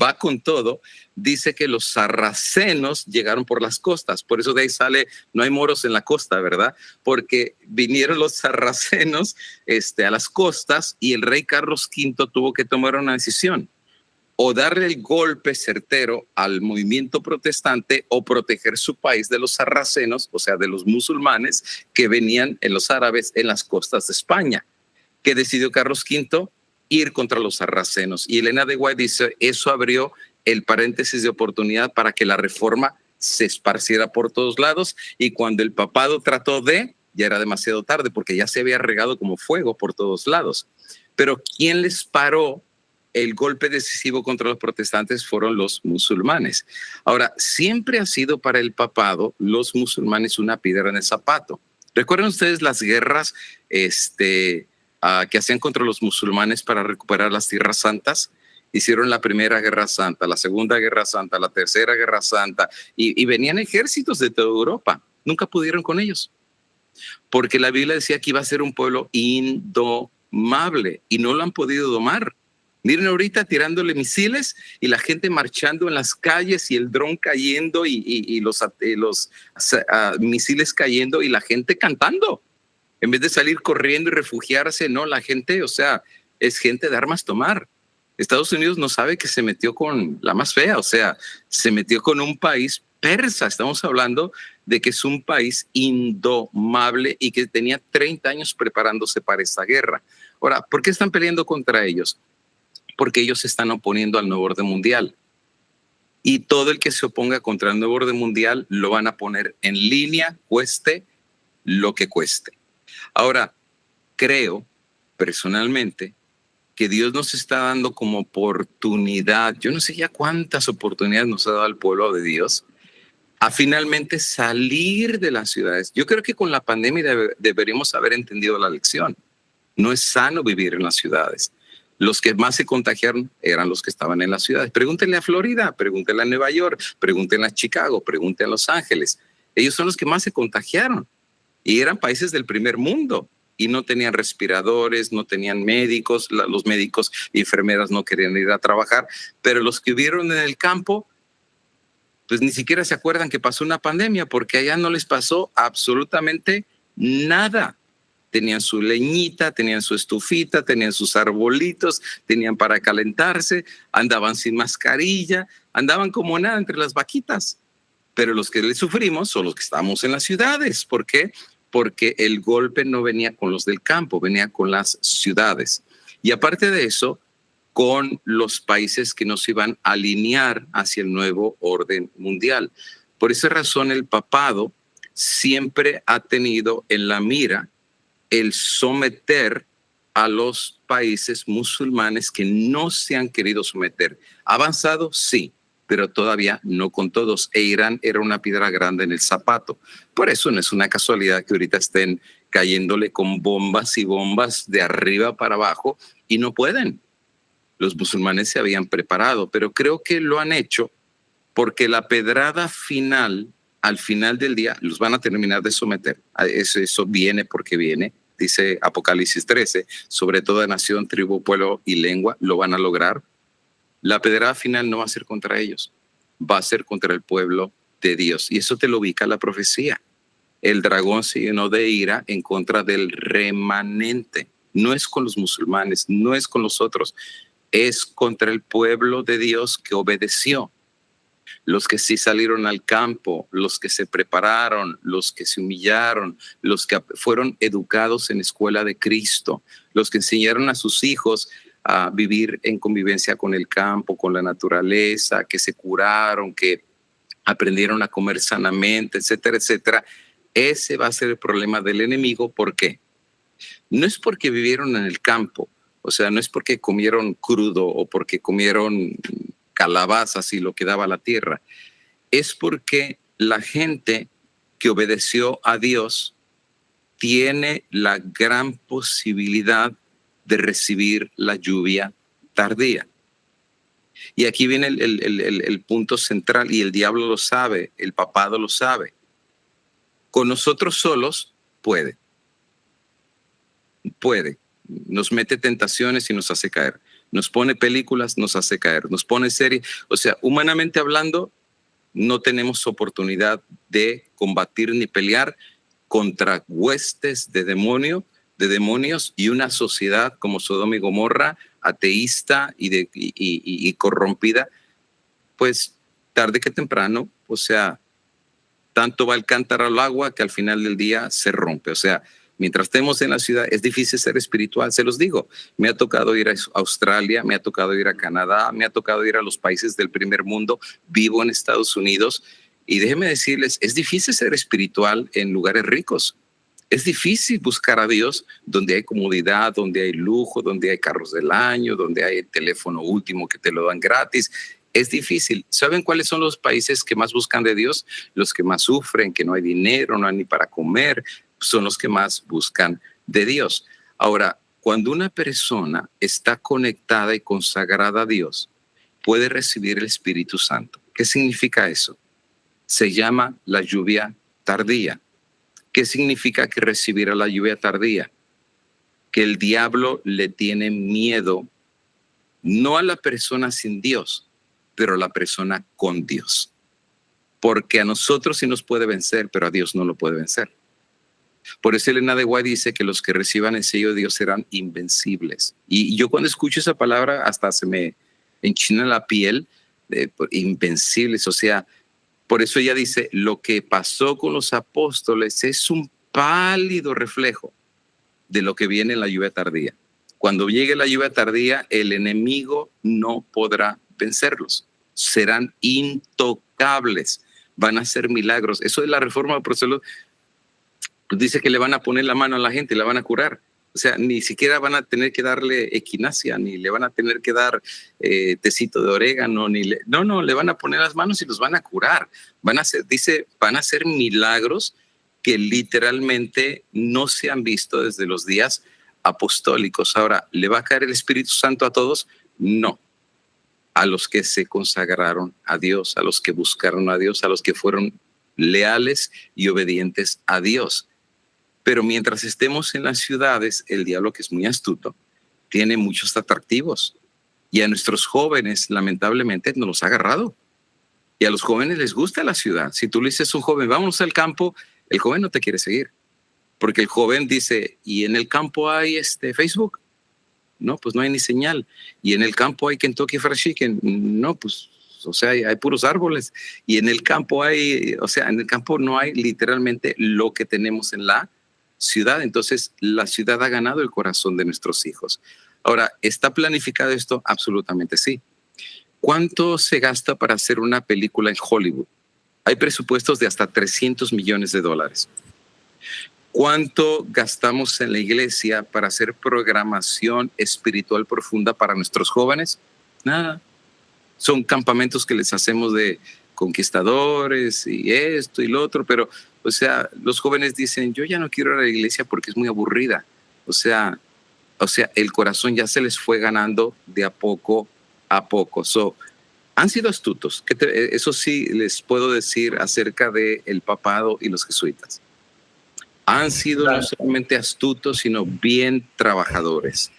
va con todo, dice que los sarracenos llegaron por las costas. Por eso de ahí sale, no hay moros en la costa, ¿verdad? Porque vinieron los sarracenos a las costas y el rey Carlos V tuvo que tomar una decisión. O darle el golpe certero al movimiento protestante o proteger su país de los sarracenos, o sea, de los musulmanes que venían en los árabes en las costas de España. ¿Qué decidió Carlos V? Ir contra los sarracenos. Y Elena de White dice, eso abrió el paréntesis de oportunidad para que la reforma se esparciera por todos lados, y cuando el papado trató ya era demasiado tarde porque ya se había regado como fuego por todos lados. Pero ¿quién les paró el golpe decisivo contra los protestantes? Fueron los musulmanes. Ahora, siempre ha sido para el papado los musulmanes una piedra en el zapato. ¿Recuerdan ustedes las guerras que hacían contra los musulmanes para recuperar las tierras santas? Hicieron la primera guerra santa, la segunda guerra santa, la tercera guerra santa, y venían ejércitos de toda Europa. Nunca pudieron con ellos, porque la Biblia decía que iba a ser un pueblo indomable, y no lo han podido domar. Miren ahorita tirándole misiles y la gente marchando en las calles y el dron cayendo y los misiles cayendo y la gente cantando. En vez de salir corriendo y refugiarse, no, la gente, o sea, es gente de armas tomar. Estados Unidos no sabe que se metió con la más fea, o sea, se metió con un país persa. Estamos hablando de que es un país indomable y que tenía 30 años preparándose para esta guerra. Ahora, ¿por qué están peleando contra ellos? Porque ellos se están oponiendo al nuevo orden mundial. Y todo el que se oponga contra el nuevo orden mundial lo van a poner en línea, cueste lo que cueste. Ahora, creo personalmente que Dios nos está dando como oportunidad, yo no sé ya cuántas oportunidades nos ha dado al pueblo de Dios, a finalmente salir de las ciudades. Yo creo que con la pandemia deberíamos haber entendido la lección. No es sano vivir en las ciudades. Los que más se contagiaron eran los que estaban en las ciudades. Pregúntenle a Florida, pregúntenle a Nueva York, pregúntenle a Chicago, pregúntenle a Los Ángeles. Ellos son los que más se contagiaron y eran países del primer mundo y no tenían respiradores, no tenían médicos, los médicos y enfermeras no querían ir a trabajar, pero los que vivieron en el campo, pues ni siquiera se acuerdan que pasó una pandemia porque allá no les pasó absolutamente nada. Tenían su leñita, tenían su estufita, tenían sus arbolitos, tenían para calentarse, andaban sin mascarilla, andaban como nada entre las vaquitas. Pero los que le sufrimos son los que estamos en las ciudades. ¿Por qué? Porque el golpe no venía con los del campo, venía con las ciudades. Y aparte de eso, con los países que nos iban a alinear hacia el nuevo orden mundial. Por esa razón, el papado siempre ha tenido en la mira el someter a los países musulmanes que no se han querido someter. ¿Avanzado? Sí, pero todavía no con todos. E Irán era una piedra grande en el zapato. Por eso no es una casualidad que ahorita estén cayéndole con bombas y bombas de arriba para abajo y no pueden. Los musulmanes se habían preparado, pero creo que lo han hecho porque la pedrada final, al final del día, los van a terminar de someter. Eso viene porque viene, dice Apocalipsis 13, sobre toda nación, tribu, pueblo y lengua, lo van a lograr. La pedrada final no va a ser contra ellos, va a ser contra el pueblo de Dios. Y eso te lo ubica la profecía. El dragón se llenó de ira en contra del remanente. No es con los musulmanes, no es con los otros, es contra el pueblo de Dios que obedeció. Los que sí salieron al campo, los que se prepararon, los que se humillaron, los que fueron educados en escuela de Cristo, los que enseñaron a sus hijos a vivir en convivencia con el campo, con la naturaleza, que se curaron, que aprendieron a comer sanamente, etcétera, etcétera. Ese va a ser el problema del enemigo. ¿Por qué? No es porque vivieron en el campo, o sea, no es porque comieron crudo o porque comieron calabazas y lo que daba la tierra. Es porque la gente que obedeció a Dios tiene la gran posibilidad de recibir la lluvia tardía. Y aquí viene el punto central, y el diablo lo sabe, el papado lo sabe. Con nosotros solos puede. Nos mete tentaciones y nos hace caer. nos pone películas, nos hace caer, nos pone series. O sea, humanamente hablando, no tenemos oportunidad de combatir ni pelear contra huestes de demonios y una sociedad como Sodoma y Gomorra, ateísta y corrompida, pues tarde que temprano, o sea, tanto va el cántaro al agua que al final del día se rompe. O sea, mientras estemos en la ciudad es difícil ser espiritual, se los digo. Me ha tocado ir a Australia, me ha tocado ir a Canadá, me ha tocado ir a los países del primer mundo, vivo en Estados Unidos y déjenme decirles, es difícil ser espiritual en lugares ricos. Es difícil buscar a Dios donde hay comodidad, donde hay lujo, donde hay carros del año, donde hay el teléfono último que te lo dan gratis. Es difícil. ¿Saben cuáles son los países que más buscan de Dios? Los que más sufren, que no hay dinero, no hay ni para comer, son los que más buscan de Dios. Ahora, cuando una persona está conectada y consagrada a Dios, puede recibir el Espíritu Santo. ¿Qué significa eso? Se llama la lluvia tardía. ¿Qué significa que recibirá la lluvia tardía? Que el diablo le tiene miedo, no a la persona sin Dios, pero a la persona con Dios. Porque a nosotros sí nos puede vencer, pero a Dios no lo puede vencer. Por eso Elena de White dice que los que reciban el sello de Dios serán invencibles. Y yo cuando escucho esa palabra hasta se me enchina la piel, invencibles. O sea, por eso ella dice, lo que pasó con los apóstoles es un pálido reflejo de lo que viene en la lluvia tardía. Cuando llegue la lluvia tardía, el enemigo no podrá vencerlos. Serán intocables. Van a hacer milagros. Eso es la reforma protestante. Dice que le van a poner la mano a la gente y la van a curar. O sea, ni siquiera van a tener que darle equinacia, ni le van a tener que dar tecito de orégano, no, le van a poner las manos y los van a curar. Van a hacer milagros que literalmente no se han visto desde los días apostólicos. Ahora, ¿le va a caer el Espíritu Santo a todos? No. A los que se consagraron a Dios, a los que buscaron a Dios, a los que fueron leales y obedientes a Dios. Pero mientras estemos en las ciudades, el diablo, que es muy astuto, tiene muchos atractivos. Y a nuestros jóvenes, lamentablemente, nos los ha agarrado. Y a los jóvenes les gusta la ciudad. Si tú le dices a un joven, vamos al campo, el joven no te quiere seguir. Porque el joven dice, ¿y en el campo hay Facebook? No, pues no hay ni señal. ¿Y en el campo hay Kentucky Fried Chicken? No, pues, o sea, hay puros árboles. Y en el campo en el campo no hay literalmente lo que tenemos en la ciudad. Entonces, la ciudad ha ganado el corazón de nuestros hijos. Ahora, ¿está planificado esto? Absolutamente sí. ¿Cuánto se gasta para hacer una película en Hollywood? Hay presupuestos de hasta $300 millones. ¿Cuánto gastamos en la iglesia para hacer programación espiritual profunda para nuestros jóvenes? Nada. Son campamentos que les hacemos de conquistadores y esto y lo otro, pero, o sea, los jóvenes dicen, yo ya no quiero ir a la iglesia porque es muy aburrida. O sea, el corazón ya se les fue ganando de a poco a poco. Han sido astutos. Eso sí les puedo decir acerca del papado y los jesuitas. Han sido no solamente astutos, sino bien trabajadores.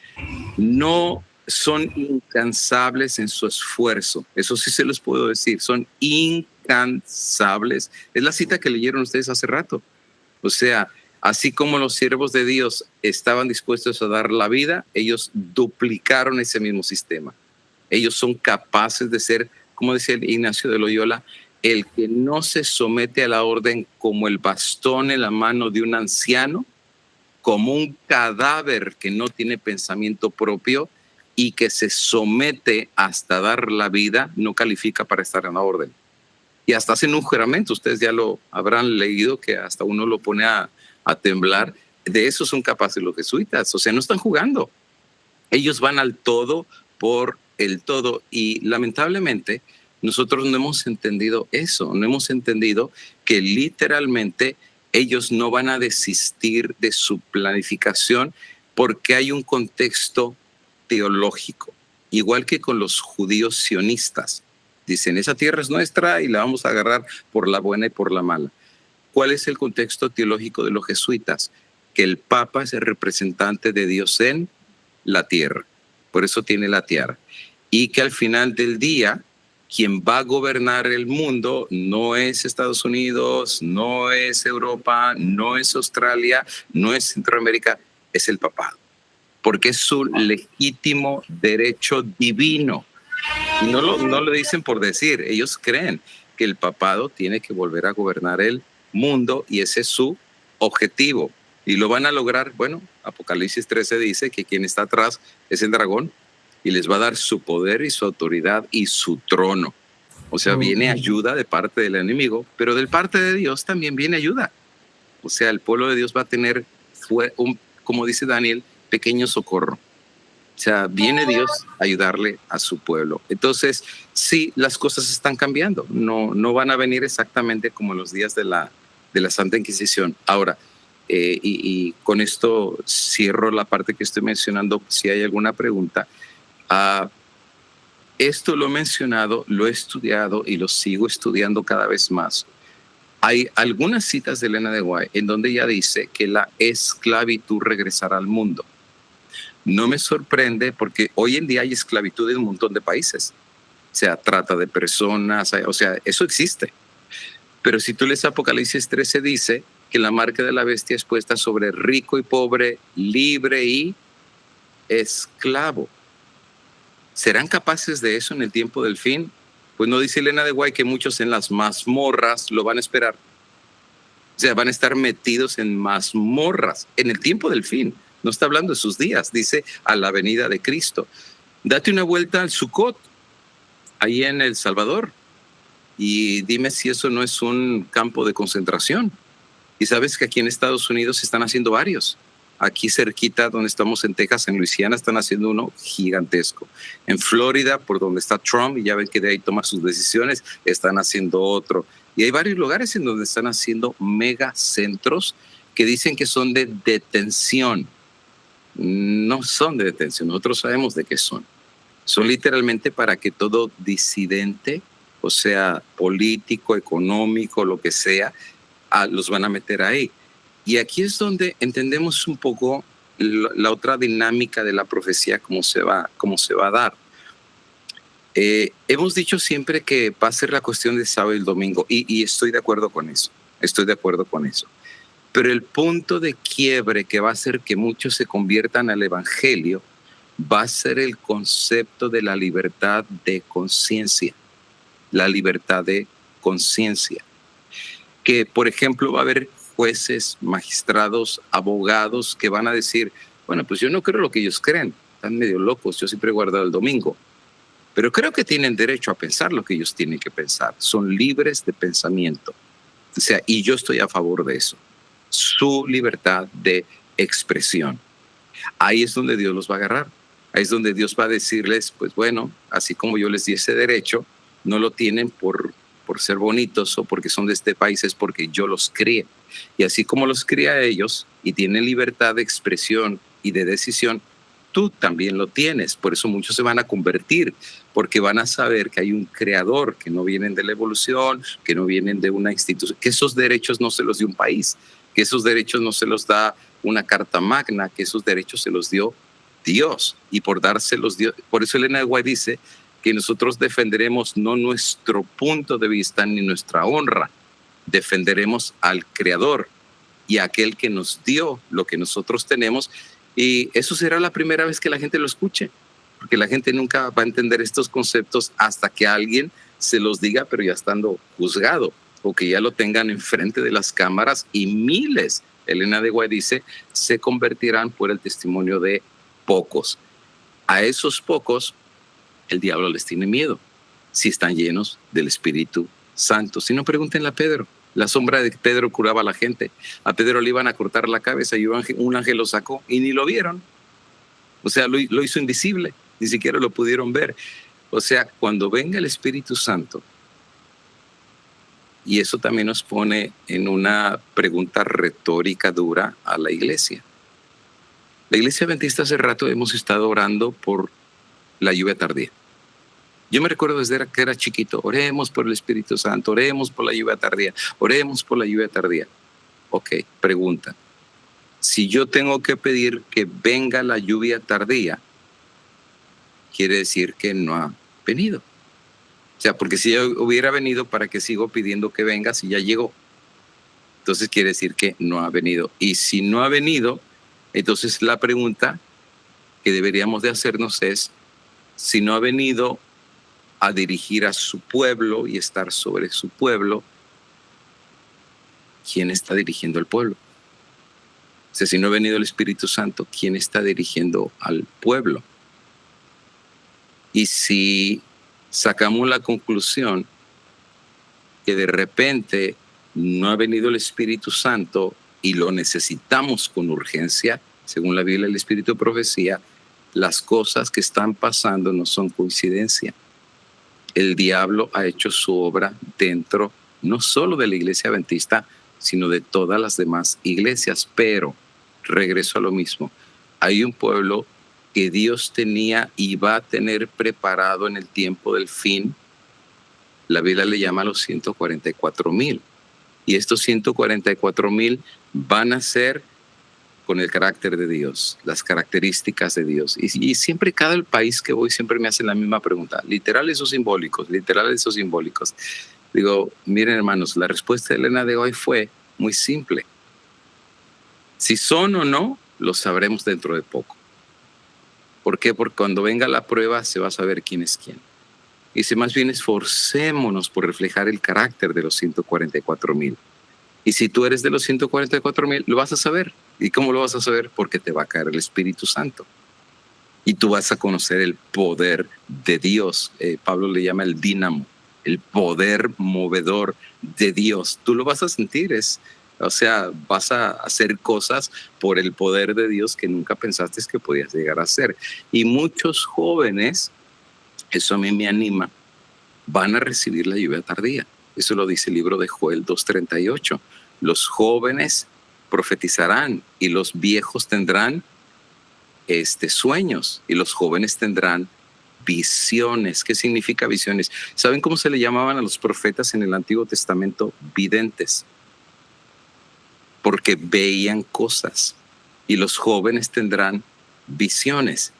No son incansables en su esfuerzo. Eso sí se los puedo decir. Son incansables. Es la cita que leyeron ustedes hace rato. O sea, así como los siervos de Dios estaban dispuestos a dar la vida, ellos duplicaron ese mismo sistema. Ellos son capaces de ser, como decía Ignacio de Loyola, el que no se somete a la orden como el bastón en la mano de un anciano, como un cadáver que no tiene pensamiento propio y que se somete hasta dar la vida, no califica para estar en la orden. Y hasta hacen un juramento, ustedes ya lo habrán leído, que hasta uno lo pone a temblar. De eso son capaces los jesuitas, o sea, no están jugando. Ellos van al todo por el todo y lamentablemente nosotros no hemos entendido eso, no hemos entendido que literalmente ellos no van a desistir de su planificación porque hay un contexto teológico, igual que con los judíos sionistas. Dicen, esa tierra es nuestra y la vamos a agarrar por la buena y por la mala. ¿Cuál es el contexto teológico de los jesuitas? Que el Papa es el representante de Dios en la tierra. por eso tiene la tiara. Y que al final del día, quien va a gobernar el mundo no es Estados Unidos, no es Europa, no es Australia, no es Centroamérica, es el papado. Porque es su legítimo derecho divino. Y no lo dicen por decir, ellos creen que el papado tiene que volver a gobernar el mundo y ese es su objetivo. Y lo van a lograr, bueno, Apocalipsis 13 dice que quien está atrás es el dragón y les va a dar su poder y su autoridad y su trono. O sea, viene ayuda de parte del enemigo, pero de parte de Dios también viene ayuda. O sea, el pueblo de Dios va a tener, como dice Daniel, pequeño socorro. O sea, viene Dios a ayudarle a su pueblo. Entonces, sí, las cosas están cambiando. No van a venir exactamente como en los días de la Santa Inquisición. Ahora, y con esto cierro la parte que estoy mencionando, si hay alguna pregunta. Esto lo he mencionado, lo he estudiado y lo sigo estudiando cada vez más. Hay algunas citas de Elena de White en donde ella dice que la esclavitud regresará al mundo. No me sorprende porque hoy en día hay esclavitud en un montón de países. O sea, trata de personas, o sea, eso existe. Pero si tú lees Apocalipsis 13, dice que la marca de la bestia es puesta sobre rico y pobre, libre y esclavo. ¿Serán capaces de eso en el tiempo del fin? Pues no dice Elena de White que muchos en las mazmorras lo van a esperar. O sea, van a estar metidos en mazmorras en el tiempo del fin. No está hablando de sus días, dice a la venida de Cristo. Date una vuelta al Sukkot, ahí en El Salvador, y dime si eso no es un campo de concentración. Y sabes que aquí en Estados Unidos se están haciendo varios. Aquí cerquita, donde estamos en Texas, en Luisiana, están haciendo uno gigantesco. En Florida, por donde está Trump, y ya ven que de ahí toma sus decisiones, están haciendo otro. Y hay varios lugares en donde están haciendo megacentros que dicen que son de detención. No son de detención, nosotros sabemos de qué son. Son literalmente para que todo disidente, o sea, político, económico, lo que sea, los van a meter ahí. Y aquí es donde entendemos un poco la otra dinámica de la profecía, cómo se va a dar. Hemos dicho siempre que va a ser la cuestión de sábado y el domingo, y estoy de acuerdo con eso. Pero el punto de quiebre que va a hacer que muchos se conviertan al evangelio va a ser el concepto de la libertad de conciencia. La libertad de conciencia. Que, por ejemplo, va a haber jueces, magistrados, abogados que van a decir, bueno, pues yo no creo lo que ellos creen, están medio locos, yo siempre he guardado el domingo, pero creo que tienen derecho a pensar lo que ellos tienen que pensar, son libres de pensamiento, o sea, y yo estoy a favor de eso, su libertad de expresión. Ahí es donde Dios los va a agarrar, ahí es donde Dios va a decirles, pues bueno, así como yo les di ese derecho, no lo tienen por ser bonitos o porque son de este país, es porque yo los crié. Y así como los crié a ellos y tienen libertad de expresión y de decisión, tú también lo tienes. Por eso muchos se van a convertir, porque van a saber que hay un creador, que no vienen de la evolución, que no vienen de una institución, que esos derechos no se los dio un país, que esos derechos no se los da una carta magna, que esos derechos se los dio Dios. Y por dárselos Dios, por eso Elena de White dice que nosotros defenderemos no nuestro punto de vista ni nuestra honra, defenderemos al Creador y a aquel que nos dio lo que nosotros tenemos, y eso será la primera vez que la gente lo escuche, porque la gente nunca va a entender estos conceptos hasta que alguien se los diga, pero ya estando juzgado, o que ya lo tengan enfrente de las cámaras, y miles, Elena de White dice, se convertirán por el testimonio de pocos. A esos pocos el diablo les tiene miedo si están llenos del Espíritu Santo. Si no, pregúntenle a Pedro. La sombra de Pedro curaba a la gente. A Pedro le iban a cortar la cabeza y un ángel lo sacó y ni lo vieron. O sea, lo hizo invisible. Ni siquiera lo pudieron ver. O sea, cuando venga el Espíritu Santo, y eso también nos pone en una pregunta retórica dura a la iglesia. La iglesia adventista hace rato hemos estado orando por la lluvia tardía. Yo me recuerdo desde que era chiquito, oremos por el Espíritu Santo, oremos por la lluvia tardía, oremos por la lluvia tardía. Ok, pregunta. Si yo tengo que pedir que venga la lluvia tardía, quiere decir que no ha venido. O sea, porque si ya hubiera venido, ¿para qué sigo pidiendo que venga si ya llegó? Entonces quiere decir que no ha venido. Y si no ha venido, entonces la pregunta que deberíamos de hacernos es, si no ha venido a dirigir a su pueblo y estar sobre su pueblo, ¿quién está dirigiendo al pueblo? O sea, si no ha venido el Espíritu Santo, ¿quién está dirigiendo al pueblo? Y si sacamos la conclusión que de repente no ha venido el Espíritu Santo y lo necesitamos con urgencia, según la Biblia, el Espíritu de profecía, las cosas que están pasando no son coincidencia. El diablo ha hecho su obra dentro, no solo de la iglesia adventista, sino de todas las demás iglesias. Pero, regreso a lo mismo, hay un pueblo que Dios tenía y va a tener preparado en el tiempo del fin. La Biblia le llama a los 144,000. Y estos 144,000 van a ser con el carácter de Dios, las características de Dios. Y siempre, cada país que voy, siempre me hacen la misma pregunta. Literales o simbólicos, literales o simbólicos. Digo, miren hermanos, la respuesta de Elena de hoy fue muy simple. Si son o no, lo sabremos dentro de poco. ¿Por qué? Porque cuando venga la prueba se va a saber quién es quién. Y si más bien esforcémonos por reflejar el carácter de los 144,000. Y si tú eres de los 144,000, lo vas a saber. ¿Y cómo lo vas a saber? Porque te va a caer el Espíritu Santo. Y tú vas a conocer el poder de Dios. Pablo le llama el dínamo, el poder movedor de Dios. Tú lo vas a sentir, o sea, vas a hacer cosas por el poder de Dios que nunca pensaste que podías llegar a hacer. Y muchos jóvenes, eso a mí me anima, van a recibir la lluvia tardía. Eso lo dice el libro de Joel 2:38. Los jóvenes profetizarán y los viejos tendrán sueños y los jóvenes tendrán visiones. ¿Qué significa visiones? ¿Saben cómo se le llamaban a los profetas en el Antiguo Testamento? Videntes. Porque veían cosas. Y los jóvenes tendrán visiones.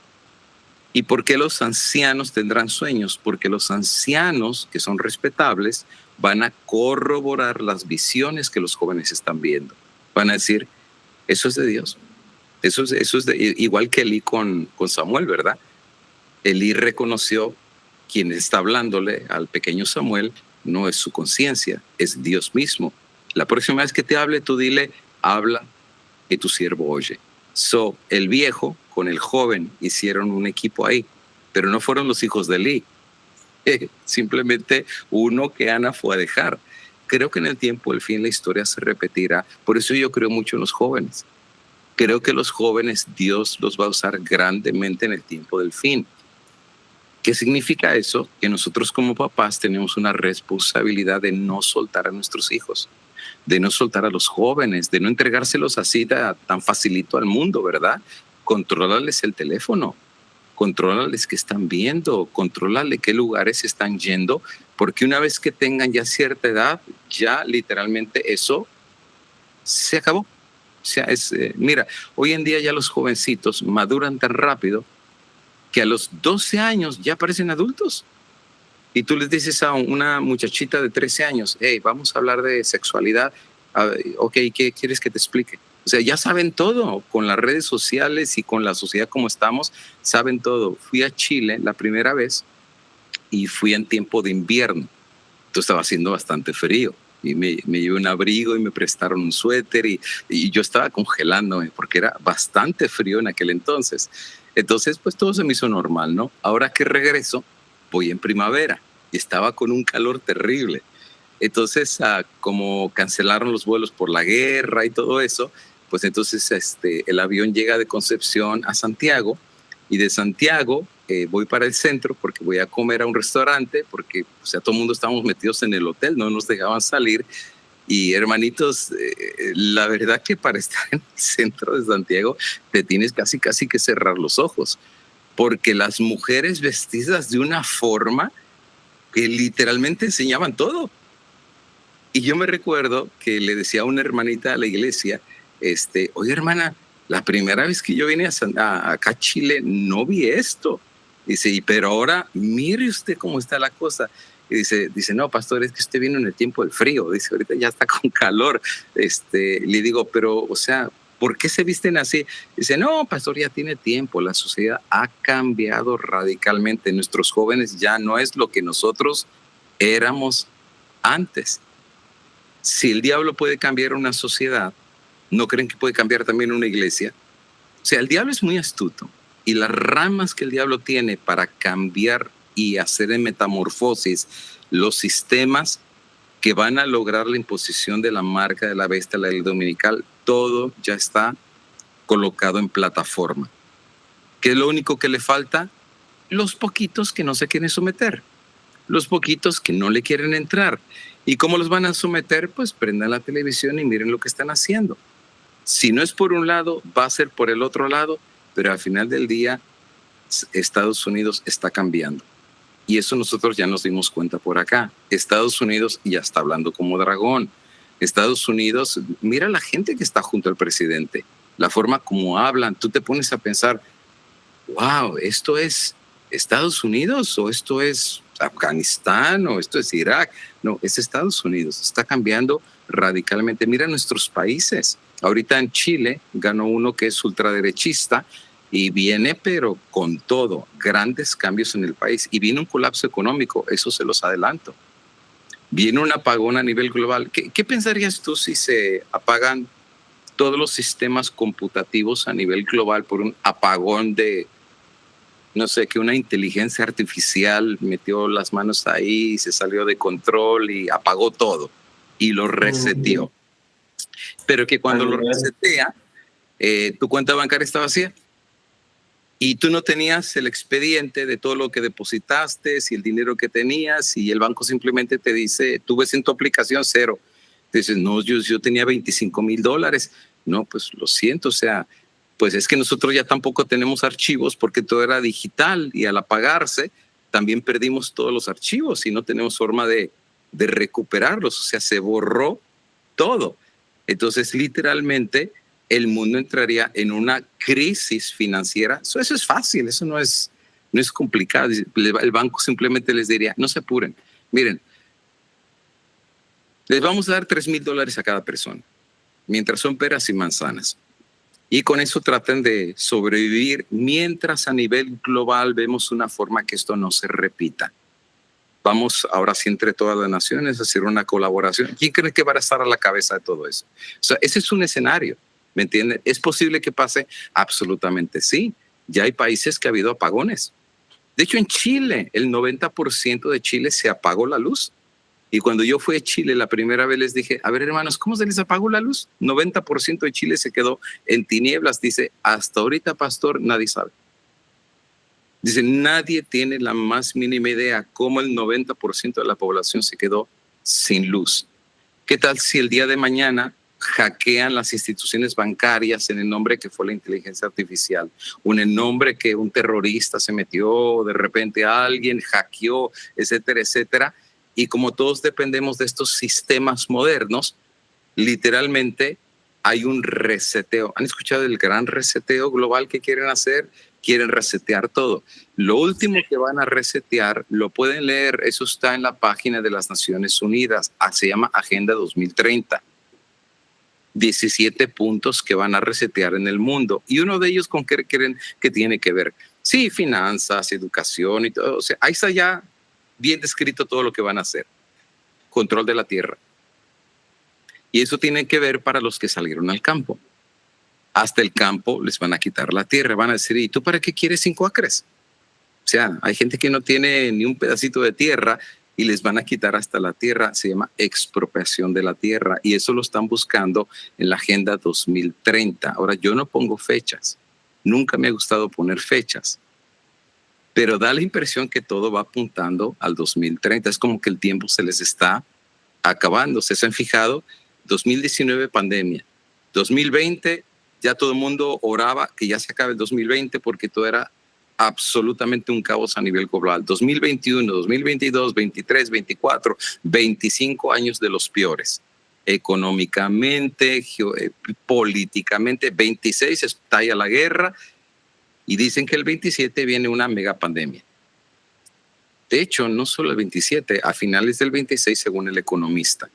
¿Y por qué los ancianos tendrán sueños? Porque los ancianos, que son respetables, van a corroborar las visiones que los jóvenes están viendo. Van a decir, eso es de Dios. Eso es igual que Elí con Samuel, ¿verdad? Elí reconoció quien está hablándole al pequeño Samuel no es su conciencia, es Dios mismo. La próxima vez que te hable, tú dile, habla y tu siervo oye. El viejo con el joven hicieron un equipo ahí, pero no fueron los hijos de Elí. Simplemente uno que Ana fue a dejar. Creo que en el tiempo del fin la historia se repetirá. Por eso yo creo mucho en los jóvenes. Creo que los jóvenes Dios los va a usar grandemente en el tiempo del fin. ¿Qué significa eso? Que nosotros como papás tenemos una responsabilidad de no soltar a nuestros hijos, de no soltar a los jóvenes, de no entregárselos así tan facilito al mundo, ¿verdad? Contrólales el teléfono, contrólales qué están viendo, contrólale qué lugares están yendo, porque una vez que tengan ya cierta edad, ya literalmente eso se acabó. O sea, mira, hoy en día ya los jovencitos maduran tan rápido que a los 12 años ya parecen adultos. Y tú les dices a una muchachita de 13 años, hey, vamos a hablar de sexualidad. Ok, ¿qué quieres que te explique? O sea, ya saben todo. Con las redes sociales y con la sociedad como estamos, saben todo. Fui a Chile la primera vez y fui en tiempo de invierno. Entonces estaba haciendo bastante frío. Y me llevé un abrigo y me prestaron un suéter y yo estaba congelándome porque era bastante frío en aquel entonces. Entonces, pues todo se me hizo normal, ¿no? Ahora que regreso, voy en primavera y estaba con un calor terrible. Entonces, como cancelaron los vuelos por la guerra y todo eso, pues entonces el avión llega de Concepción a Santiago y de Santiago voy para el centro porque voy a comer a un restaurante porque o sea, todo el mundo estábamos metidos en el hotel, no nos dejaban salir. Y hermanitos, la verdad que para estar en el centro de Santiago te tienes casi que cerrar los ojos porque las mujeres vestidas de una forma que literalmente enseñaban todo. Y yo me recuerdo que le decía a una hermanita de la iglesia, oye hermana, la primera vez que yo vine acá a Chile no vi esto. Dice, pero ahora mire usted cómo está la cosa. Y dice, no, pastor, es que usted vino en el tiempo del frío. Dice, ahorita ya está con calor. Le digo, pero, o sea, ¿por qué se visten así? Dice, no, pastor, ya tiene tiempo. La sociedad ha cambiado radicalmente. Nuestros jóvenes ya no es lo que nosotros éramos antes. Si el diablo puede cambiar una sociedad, ¿no creen que puede cambiar también una iglesia? O sea, el diablo es muy astuto y las ramas que el diablo tiene para cambiar y hacer en metamorfosis los sistemas que van a lograr la imposición de la marca de la bestia, la ley dominical, todo ya está colocado en plataforma. ¿Qué es lo único que le falta? Los poquitos que no se quieren someter, los poquitos que no le quieren entrar. ¿Y cómo los van a someter? Pues prendan la televisión y miren lo que están haciendo. Si no es por un lado, va a ser por el otro lado, pero al final del día Estados Unidos está cambiando. Y eso nosotros ya nos dimos cuenta por acá. Estados Unidos ya está hablando como dragón. Estados Unidos, mira la gente que está junto al presidente, la forma como hablan. Tú te pones a pensar, wow, ¿esto es Estados Unidos o esto es Afganistán o esto es Irak? No, es Estados Unidos. Está cambiando radicalmente. Mira nuestros países. Ahorita en Chile ganó uno que es ultraderechista y viene, pero con todo, grandes cambios en el país. Y viene un colapso económico, eso se los adelanto. Viene un apagón a nivel global. ¿Qué pensarías tú si se apagan todos los sistemas computativos a nivel global por un apagón de, no sé, que una inteligencia artificial metió las manos ahí y se salió de control y apagó todo y lo reseteó? Pero que cuando lo resetea, tu cuenta bancaria está vacía y tú no tenías el expediente de todo lo que depositaste, y el dinero que tenías, y el banco simplemente te dice, tú ves en tu aplicación cero. Te dices, no, yo tenía $25,000. No, pues lo siento, o sea, pues es que nosotros ya tampoco tenemos archivos porque todo era digital y al apagarse también perdimos todos los archivos y no tenemos forma de recuperarlos, o sea, se borró todo. Entonces, literalmente, el mundo entraría en una crisis financiera. Eso es fácil, eso no es complicado. El banco simplemente les diría, no se apuren. Miren, les vamos a dar $3,000 a cada persona, mientras son peras y manzanas. Y con eso traten de sobrevivir, mientras a nivel global vemos una forma que esto no se repita. Vamos ahora sí entre todas las naciones a hacer una colaboración. ¿Quién cree que va a estar a la cabeza de todo eso? O sea, ese es un escenario, ¿me entienden? ¿Es posible que pase? Absolutamente sí. Ya hay países que ha habido apagones. De hecho, en Chile, el 90% de Chile se apagó la luz. Y cuando yo fui a Chile la primera vez les dije, a ver hermanos, ¿cómo se les apagó la luz? 90% de Chile se quedó en tinieblas. Dice, hasta ahorita, pastor, nadie sabe. Dice, nadie tiene la más mínima idea cómo el 90% de la población se quedó sin luz. ¿Qué tal si el día de mañana hackean las instituciones bancarias en el nombre que fue la inteligencia artificial? O en el nombre que un terrorista se metió, de repente alguien hackeó, etcétera, etcétera. Y como todos dependemos de estos sistemas modernos, literalmente hay un reseteo. ¿Han escuchado el gran reseteo global que quieren hacer? Quieren resetear todo. Lo último que van a resetear, lo pueden leer, eso está en la página de las Naciones Unidas, se llama Agenda 2030. 17 puntos que van a resetear en el mundo. Y uno de ellos, ¿con qué creen que tiene que ver? Sí, finanzas, educación y todo. O sea, ahí está ya bien descrito todo lo que van a hacer. Control de la tierra. Y eso tiene que ver para los que salieron al campo. Hasta el campo les van a quitar la tierra. Van a decir, ¿y tú para qué quieres 5 acres? O sea, hay gente que no tiene ni un pedacito de tierra y les van a quitar hasta la tierra. Se llama expropiación de la tierra. Y eso lo están buscando en la Agenda 2030. Ahora, yo no pongo fechas. Nunca me ha gustado poner fechas. Pero da la impresión que todo va apuntando al 2030. Es como que el tiempo se les está acabando. ¿Se han fijado? 2019, pandemia. 2020, ya todo el mundo oraba que ya se acabe el 2020 porque todo era absolutamente un caos a nivel global. 2021, 2022, 23, 24, 25 años de los peores. Económicamente, políticamente, 26 estalla la guerra. Y dicen que el 27 viene una mega pandemia. De hecho, no solo el 27, a finales del 26, según El Economista.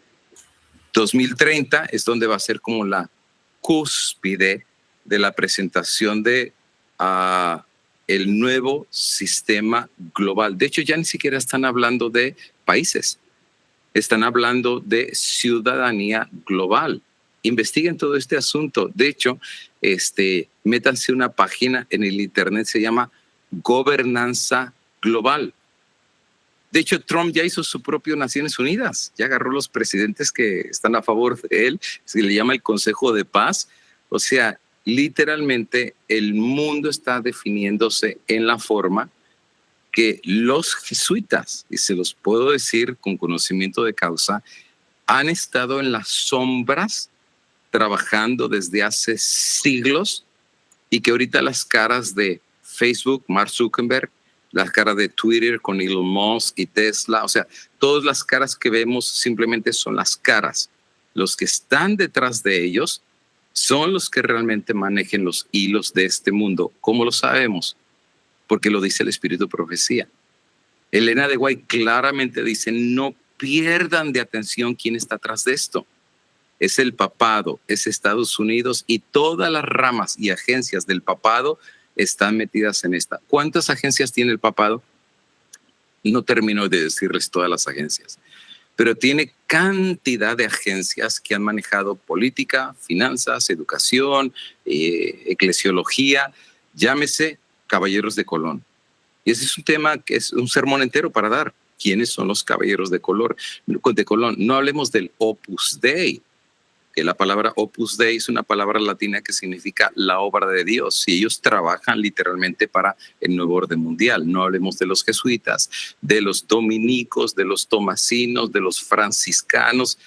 2030 es donde va a ser como la cúspide de la presentación de el nuevo sistema global. De hecho, ya ni siquiera están hablando de países, están hablando de ciudadanía global. Investiguen todo este asunto. De hecho, métanse una página en el internet, se llama Gobernanza Global. De hecho, Trump ya hizo su propio Naciones Unidas, ya agarró los presidentes que están a favor de él, se le llama el Consejo de Paz. O sea, literalmente el mundo está definiéndose en la forma que los jesuitas, y se los puedo decir con conocimiento de causa, han estado en las sombras trabajando desde hace siglos, y que ahorita las caras de Facebook, Mark Zuckerberg, las caras de Twitter con Elon Musk y Tesla, o sea, todas las caras que vemos simplemente son las caras. Los que están detrás de ellos son los que realmente manejan los hilos de este mundo. ¿Cómo lo sabemos? Porque lo dice el Espíritu de Profecía. Elena de White claramente dice, no pierdan de atención quién está atrás de esto. Es el papado, es Estados Unidos, y todas las ramas y agencias del papado están metidas en esta. ¿Cuántas agencias tiene el papado? No termino de decirles todas las agencias, pero tiene cantidad de agencias que han manejado política, finanzas, educación, eclesiología, llámese Caballeros de Colón. Y ese es un tema que es un sermón entero para dar. ¿Quiénes son los Caballeros de Colón? No hablemos del Opus Dei, que la palabra Opus Dei es una palabra latina que significa la obra de Dios, y ellos trabajan literalmente para el nuevo orden mundial. No hablemos de los jesuitas, de los dominicos, de los tomasinos, de los franciscanos,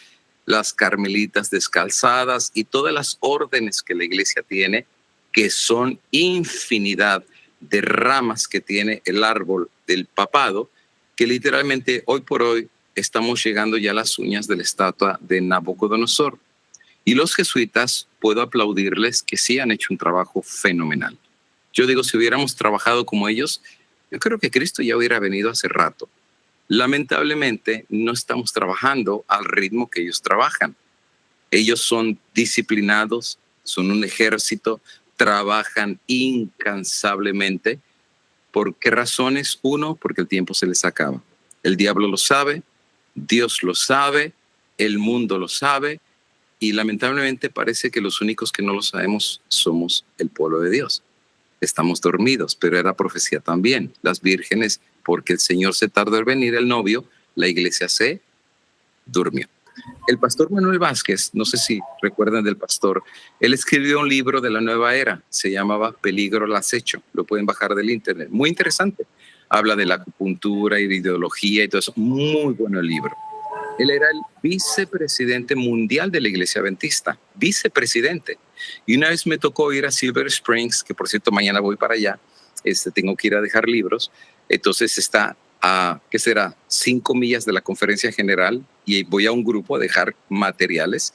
las carmelitas descalzadas y todas las órdenes que la iglesia tiene, que son infinidad de ramas que tiene el árbol del papado, que literalmente hoy por hoy estamos llegando ya a las uñas de la estatua de Nabucodonosor. Y los jesuitas, puedo aplaudirles que sí han hecho un trabajo fenomenal. Yo digo, si hubiéramos trabajado como ellos, yo creo que Cristo ya hubiera venido hace rato. Lamentablemente, no estamos trabajando al ritmo que ellos trabajan. Ellos son disciplinados, son un ejército, trabajan incansablemente. ¿Por qué razones? Uno, porque el tiempo se les acaba. El diablo lo sabe, Dios lo sabe, el mundo lo sabe, y lamentablemente parece que los únicos que no lo sabemos somos el pueblo de Dios. Estamos dormidos, pero era profecía también. Las vírgenes, porque el Señor se tardó en venir el novio, la iglesia se durmió. El pastor Manuel Vázquez, no sé si recuerdan del pastor, él escribió un libro de la nueva era, se llamaba Peligro al acecho, lo pueden bajar del internet, muy interesante. Habla de la acupuntura y de ideología y todo eso, muy bueno el libro. Él era el vicepresidente mundial de la Iglesia Adventista, vicepresidente. Y una vez me tocó ir a Silver Springs, que por cierto mañana voy para allá, tengo que ir a dejar libros. Entonces está a, ¿qué será? 5 millas de la conferencia general, y voy a un grupo a dejar materiales,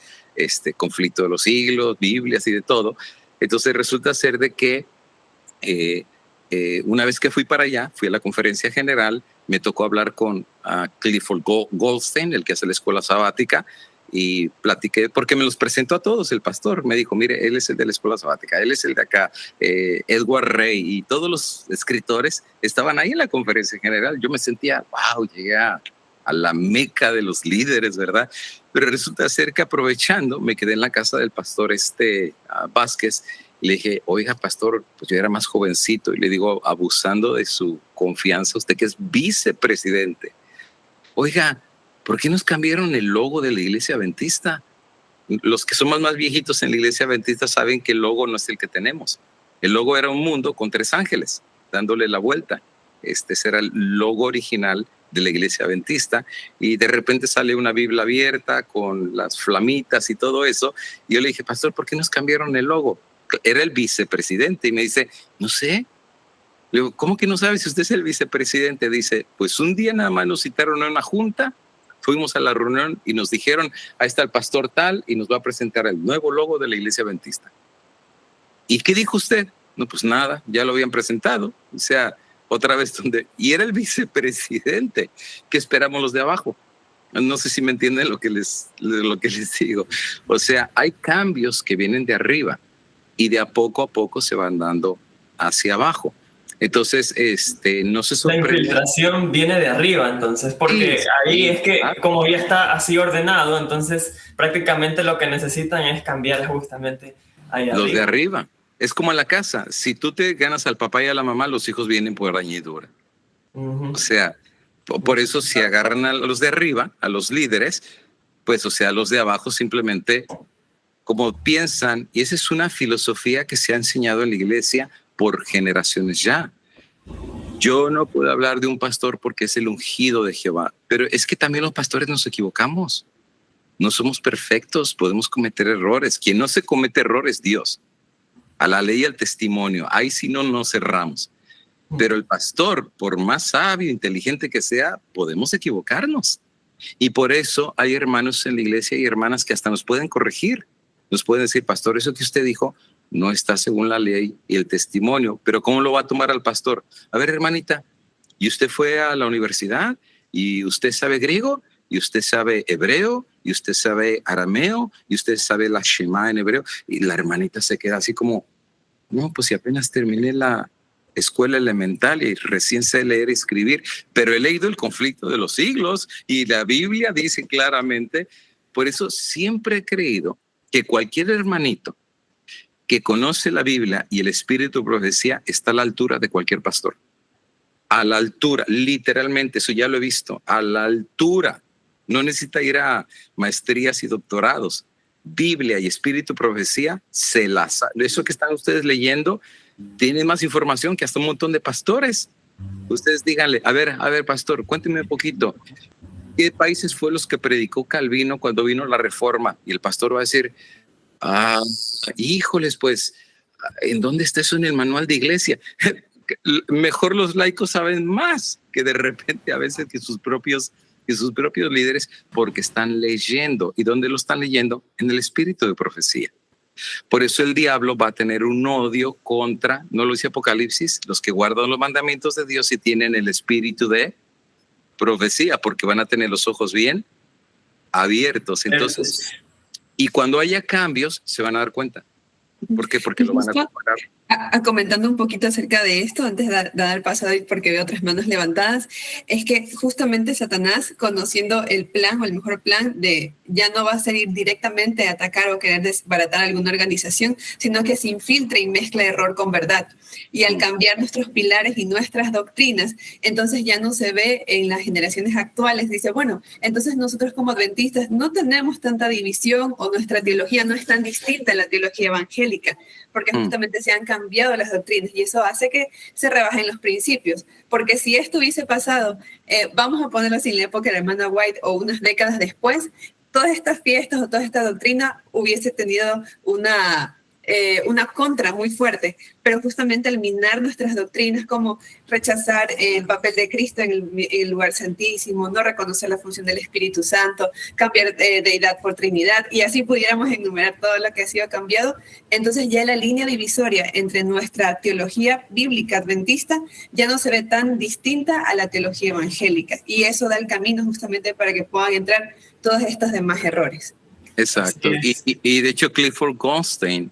conflicto de los siglos, Biblias y de todo. Entonces resulta ser de que una vez que fui para allá, fui a la conferencia general, me tocó hablar con Clifford Goldstein, el que hace la escuela sabática, y platiqué, porque me los presentó a todos. El pastor me dijo, mire, él es el de la escuela sabática, él es el de acá, Edward Rey, y todos los escritores estaban ahí en la conferencia general. Yo me sentía, wow, llegué a la meca de los líderes, ¿verdad? Pero resulta ser que, aprovechando, me quedé en la casa del pastor Vázquez. Le dije, oiga, pastor, pues yo era más jovencito, y le digo, abusando de su confianza, usted que es vicepresidente, oiga, ¿por qué nos cambiaron el logo de la iglesia adventista? Los que somos más viejitos en la iglesia adventista saben que el logo no es el que tenemos. El logo era un mundo con 3 ángeles dándole la vuelta. Ese era el logo original de la iglesia adventista, y de repente sale una Biblia abierta con las flamitas y todo eso. Y yo le dije, pastor, ¿por qué nos cambiaron el logo? Era el vicepresidente, y me dice, no sé. Le digo, ¿cómo que no sabe si usted es el vicepresidente? Dice, pues un día nada más nos citaron a una junta, fuimos a la reunión y nos dijeron, ahí está el pastor tal y nos va a presentar el nuevo logo de la iglesia adventista. ¿Y qué dijo usted? No, pues nada, ya lo habían presentado. O sea, otra vez y era el vicepresidente. ¿Qué esperamos los de abajo? No sé si me entienden lo que les digo. O sea, hay cambios que vienen de arriba y de a poco se van dando hacia abajo. Entonces, no se sorprende. La infiltración viene de arriba, entonces, porque sí, ahí es que, como ya está así ordenado, entonces prácticamente lo que necesitan es cambiar justamente ahí arriba. Los de arriba. Es como en la casa. Si tú te ganas al papá y a la mamá, los hijos vienen por añadidura. O sea, por eso si agarran a los de arriba, a los líderes, pues, o sea, los de abajo simplemente como piensan, y esa es una filosofía que se ha enseñado en la iglesia por generaciones ya. Yo no puedo hablar de un pastor porque es el ungido de Jehová, pero es que también los pastores nos equivocamos. No somos perfectos, podemos cometer errores. Quien no se comete errores, Dios. A la ley y al testimonio, ahí sí no nos cerramos. Pero el pastor, por más sabio, inteligente que sea, podemos equivocarnos. Y por eso hay hermanos en la iglesia y hermanas que hasta nos pueden corregir. Nos pueden decir, pastor, eso que usted dijo no está según la ley y el testimonio. Pero ¿cómo lo va a tomar al pastor? A ver, hermanita, ¿y usted fue a la universidad? ¿Y usted sabe griego? ¿Y usted sabe hebreo? ¿Y usted sabe arameo? ¿Y usted sabe la Shema en hebreo? Y la hermanita se queda así como, no, pues si apenas terminé la escuela elemental y recién sé leer y escribir, pero he leído el conflicto de los siglos y la Biblia dice claramente. Por eso siempre he creído que cualquier hermanito que conoce la Biblia y el espíritu de profecía está a la altura de cualquier pastor. A la altura, literalmente, eso ya lo he visto, a la altura. No necesita ir a maestrías y doctorados. Biblia y espíritu de profecía, eso que están ustedes leyendo, tiene más información que hasta un montón de pastores. Ustedes díganle, a ver, pastor, cuénteme un poquito. ¿Qué países fue los que predicó Calvino cuando vino la Reforma? Y el pastor va a decir, híjoles, pues, ¿en dónde está eso en el manual de iglesia? Mejor los laicos saben más que de repente a veces que sus propios líderes, porque están leyendo. ¿Y dónde lo están leyendo? En el espíritu de profecía. Por eso el diablo va a tener un odio contra, no lo dice Apocalipsis, los que guardan los mandamientos de Dios y tienen el espíritu de profecía, porque van a tener los ojos bien abiertos. Entonces, y cuando haya cambios, se van a dar cuenta. ¿Por qué? Porque lo van a comparar. Comentando un poquito acerca de esto, antes de dar el paso a David, porque veo otras manos levantadas, es que justamente Satanás, conociendo el plan o el mejor plan de ya no va a ser ir directamente a atacar o querer desbaratar alguna organización, sino que se infiltra y mezcla error con verdad. Y al cambiar nuestros pilares y nuestras doctrinas, entonces ya no se ve en las generaciones actuales. Dice, bueno, entonces nosotros como adventistas no tenemos tanta división o nuestra teología no es tan distinta a la teología evangélica, porque justamente se han cambiado las doctrinas y eso hace que se rebajen los principios. Porque si esto hubiese pasado, vamos a ponerlo así, en la época de la hermana White o unas décadas después, todas estas fiestas o toda esta doctrina hubiese tenido una contra muy fuerte, pero justamente al minar nuestras doctrinas, como rechazar el papel de Cristo en el lugar santísimo, no reconocer la función del Espíritu Santo, cambiar deidad por Trinidad, y así pudiéramos enumerar todo lo que ha sido cambiado, entonces ya la línea divisoria entre nuestra teología bíblica adventista ya no se ve tan distinta a la teología evangélica, y eso da el camino justamente para que puedan entrar todos estos demás errores. Exacto, y de hecho Clifford Goldstein,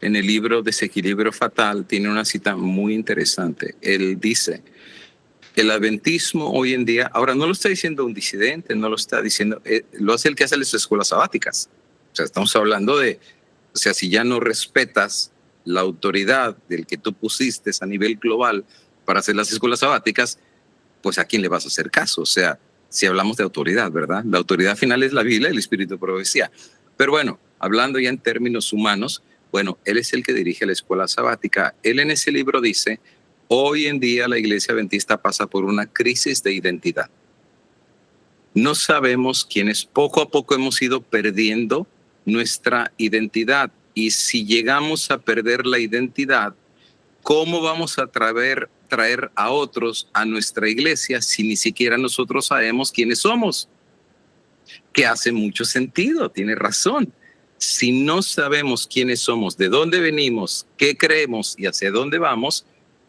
en el libro Desequilibrio Fatal, tiene una cita muy interesante. Él dice, el adventismo hoy en día, ahora no lo está diciendo un disidente, no lo está diciendo, lo hace el que hace las escuelas sabáticas. O sea, estamos hablando de, o sea, si ya no respetas la autoridad del que tú pusiste a nivel global para hacer las escuelas sabáticas, pues ¿a quién le vas a hacer caso? O sea, si hablamos de autoridad, ¿verdad? La autoridad final es la Biblia y el espíritu de profecía. Pero bueno, hablando ya en términos humanos, bueno, él es el que dirige la escuela sabática. Él en ese libro dice, hoy en día la iglesia adventista pasa por una crisis de identidad. No sabemos quiénes, poco a poco hemos ido perdiendo nuestra identidad. Y si llegamos a perder la identidad, ¿cómo vamos a traer a otros a nuestra iglesia si ni siquiera nosotros sabemos quiénes somos? Que hace mucho sentido, tiene razón. Si no sabemos quiénes somos, de dónde venimos, qué creemos y hacia dónde vamos,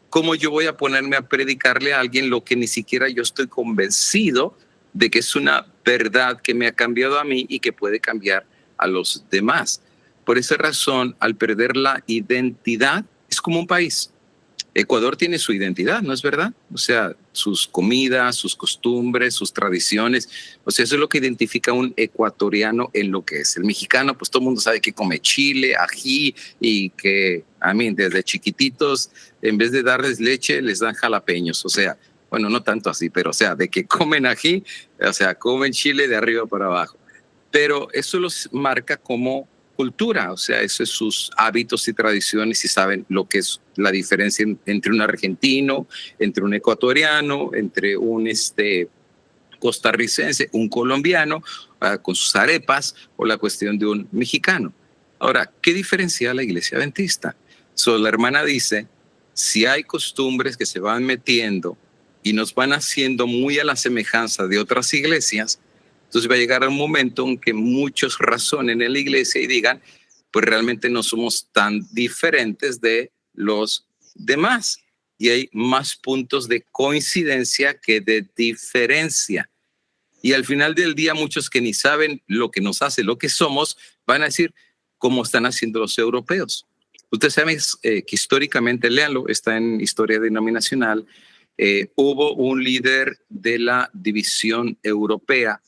¿cómo yo voy a ponerme a predicarle a alguien lo que ni siquiera yo estoy convencido de que es una verdad que me ha cambiado a mí y que puede cambiar a los demás? Por esa razón, al perder la identidad, es como un país. Ecuador tiene su identidad, ¿no es verdad? O sea, sus comidas, sus costumbres, sus tradiciones. O sea, eso es lo que identifica a un ecuatoriano en lo que es. El mexicano, pues todo el mundo sabe que come chile, ají y que, desde chiquititos, en vez de darles leche, les dan jalapeños. O sea, bueno, no tanto así, pero o sea, de que comen ají, o sea, comen chile de arriba para abajo. Pero eso los marca como cultura, o sea, eso es sus hábitos y tradiciones y saben lo que es la diferencia entre un argentino, entre un ecuatoriano, entre un costarricense, un colombiano con sus arepas o la cuestión de un mexicano. Ahora, ¿qué diferencia la iglesia adventista? La hermana dice, si hay costumbres que se van metiendo y nos van haciendo muy a la semejanza de otras iglesias, entonces va a llegar un momento en que muchos razonen en la iglesia y digan, pues realmente no somos tan diferentes de los demás. Y hay más puntos de coincidencia que de diferencia. Y al final del día, muchos que ni saben lo que nos hace, lo que somos, van a decir, ¿cómo están haciendo los europeos? Ustedes saben que históricamente, léanlo, está en Historia Denominacional, hubo un líder de la división europea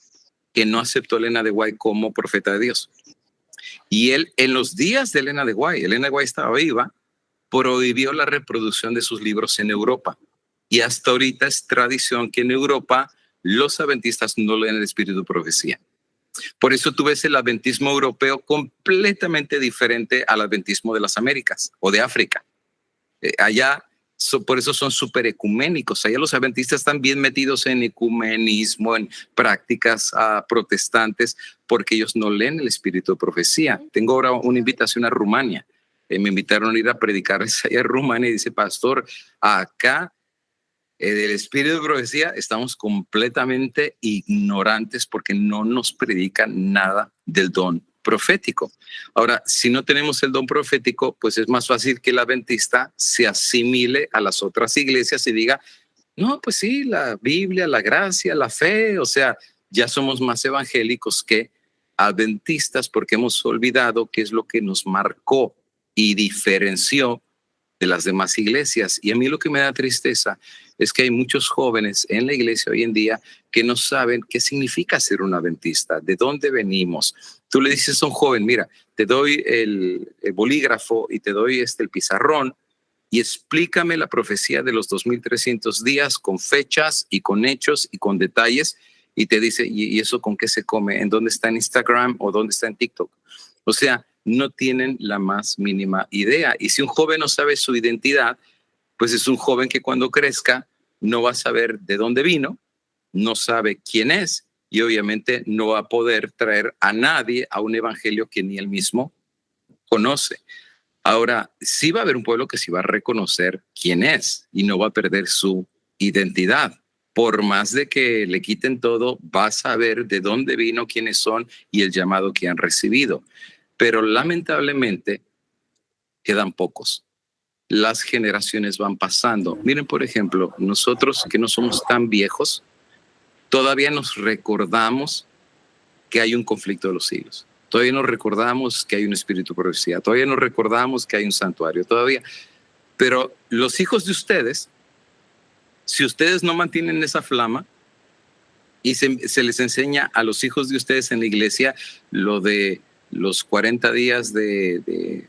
que no aceptó a Elena de White como profeta de Dios. Y él, en los días de Elena de White estaba viva, prohibió la reproducción de sus libros en Europa. Y hasta ahorita es tradición que en Europa los adventistas no leen el espíritu de profecía. Por eso tú ves el adventismo europeo completamente diferente al adventismo de las Américas o de África. Allá por eso son súper ecuménicos. Allá los adventistas están bien metidos en ecumenismo, en prácticas protestantes, porque ellos no leen el espíritu de profecía. Tengo ahora una invitación a Rumania. Me invitaron a ir a predicar allá en Rumania y dice, pastor, acá del espíritu de profecía estamos completamente ignorantes porque no nos predican nada del don profético. Ahora, si no tenemos el don profético, pues es más fácil que el adventista se asimile a las otras iglesias y diga, no, pues sí, la Biblia, la gracia, la fe, o sea, ya somos más evangélicos que adventistas porque hemos olvidado qué es lo que nos marcó y diferenció de las demás iglesias. Y a mí lo que me da tristeza es que hay muchos jóvenes en la iglesia hoy en día que no saben qué significa ser un adventista, de dónde venimos. Tú le dices a un joven, mira, te doy el bolígrafo y te doy el pizarrón y explícame la profecía de los 2300 días con fechas y con hechos y con detalles, y te dice, ¿y eso con qué se come? ¿En dónde está en Instagram o dónde está en TikTok? O sea, no tienen la más mínima idea. Y si un joven no sabe su identidad, pues es un joven que cuando crezca no va a saber de dónde vino, no sabe quién es y obviamente no va a poder traer a nadie a un evangelio que ni él mismo conoce. Ahora, sí va a haber un pueblo que sí va a reconocer quién es y no va a perder su identidad. Por más de que le quiten todo, va a saber de dónde vino, quiénes son y el llamado que han recibido. Pero lamentablemente quedan pocos. Las generaciones van pasando. Miren, por ejemplo, nosotros que no somos tan viejos, todavía nos recordamos que hay un conflicto de los siglos. Todavía nos recordamos que hay un espíritu de profecía. Todavía nos recordamos que hay un santuario. Todavía. Pero los hijos de ustedes, si ustedes no mantienen esa flama y se les enseña a los hijos de ustedes en la iglesia lo de los 40 días de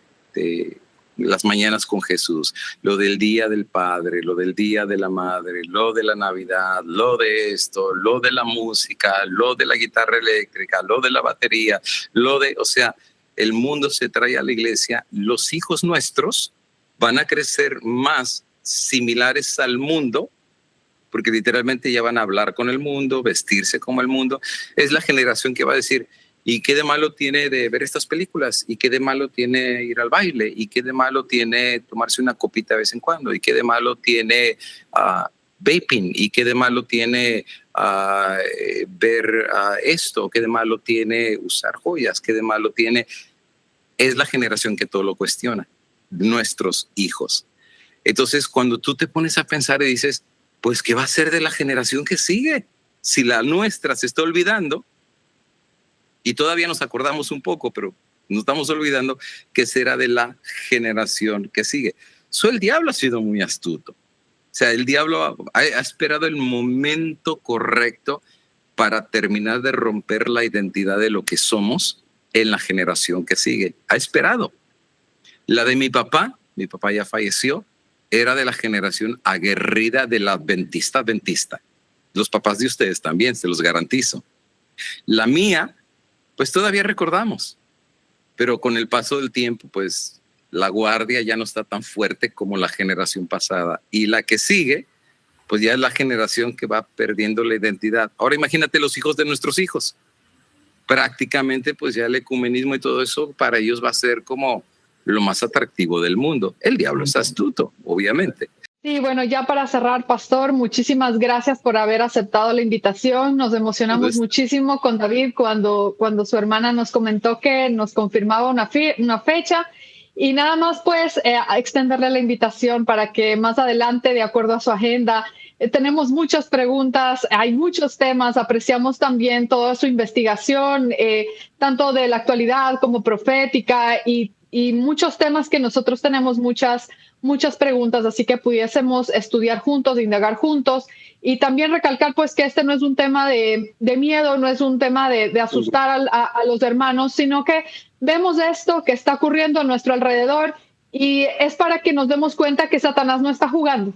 las mañanas con Jesús, lo del día del Padre, lo del día de la Madre, lo de la Navidad, lo de esto, lo de la música, lo de la guitarra eléctrica, lo de la batería, o sea, el mundo se trae a la iglesia. Los hijos nuestros van a crecer más similares al mundo, porque literalmente ya van a hablar con el mundo, vestirse como el mundo. Es la generación que va a decir, ¿y qué de malo tiene de ver estas películas? ¿Y qué de malo tiene ir al baile? ¿Y qué de malo tiene tomarse una copita de vez en cuando? ¿Y qué de malo tiene vaping? ¿Y qué de malo tiene ver esto? ¿Qué de malo tiene usar joyas? ¿Qué de malo tiene? es la generación que todo lo cuestiona, nuestros hijos. Entonces, cuando tú te pones a pensar y dices, pues, ¿qué va a ser de la generación que sigue? Si la nuestra se está olvidando, y todavía nos acordamos un poco, pero nos estamos olvidando qué será de la generación que sigue. El diablo ha sido muy astuto. O sea, el diablo ha esperado el momento correcto para terminar de romper la identidad de lo que somos en la generación que sigue. Ha esperado. La de mi papá ya falleció, era de la generación aguerrida del adventista. Los papás de ustedes también, se los garantizo. La mía, pues todavía recordamos, pero con el paso del tiempo, pues la guardia ya no está tan fuerte como la generación pasada. Y la que sigue, pues ya es la generación que va perdiendo la identidad. Ahora imagínate los hijos de nuestros hijos. Prácticamente, pues ya el ecumenismo y todo eso para ellos va a ser como lo más atractivo del mundo. El diablo es astuto, obviamente. Sí, bueno, ya para cerrar, Pastor, muchísimas gracias por haber aceptado la invitación. Nos emocionamos muchísimo con David cuando su hermana nos comentó que nos confirmaba una fecha. Y nada más, pues, extenderle la invitación para que más adelante, de acuerdo a su agenda, tenemos muchas preguntas, hay muchos temas, apreciamos también toda su investigación, tanto de la actualidad como profética y muchos temas que nosotros tenemos muchas preguntas, así que pudiésemos estudiar juntos, indagar juntos y también recalcar pues que este no es un tema de miedo, no es un tema de asustar a los hermanos, sino que vemos esto que está ocurriendo a nuestro alrededor y es para que nos demos cuenta que Satanás no está jugando.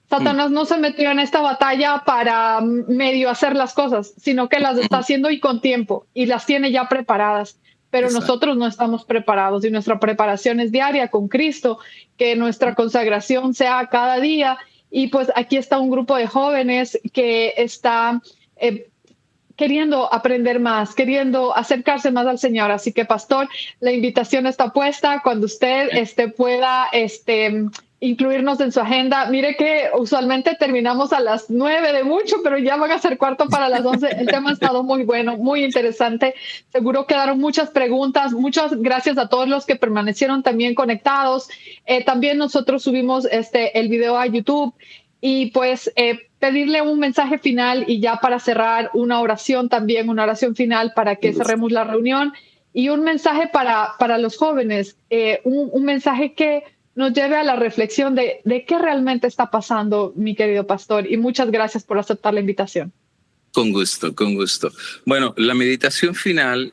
Satanás no se metió en esta batalla para medio hacer las cosas, sino que las está haciendo y con tiempo y las tiene ya preparadas. Pero exacto, nosotros no estamos preparados y nuestra preparación es diaria con Cristo, que nuestra consagración sea cada día. Y pues aquí está un grupo de jóvenes que está queriendo aprender más, queriendo acercarse más al Señor. Así que, Pastor, la invitación está puesta cuando usted pueda incluirnos en su agenda. Mire que usualmente terminamos a las 9 de mucho, pero ya van a ser cuarto para las 11. El tema ha estado muy bueno, muy interesante. Seguro quedaron muchas preguntas. Muchas gracias a todos los que permanecieron también conectados. También nosotros subimos el video a YouTube y pues pedirle un mensaje final y ya para cerrar una oración también, una oración final para que cerremos la reunión y un mensaje para los jóvenes, un mensaje que nos lleve a la reflexión de qué realmente está pasando, mi querido pastor. Y muchas gracias por aceptar la invitación. Con gusto, con gusto. Bueno, la meditación final,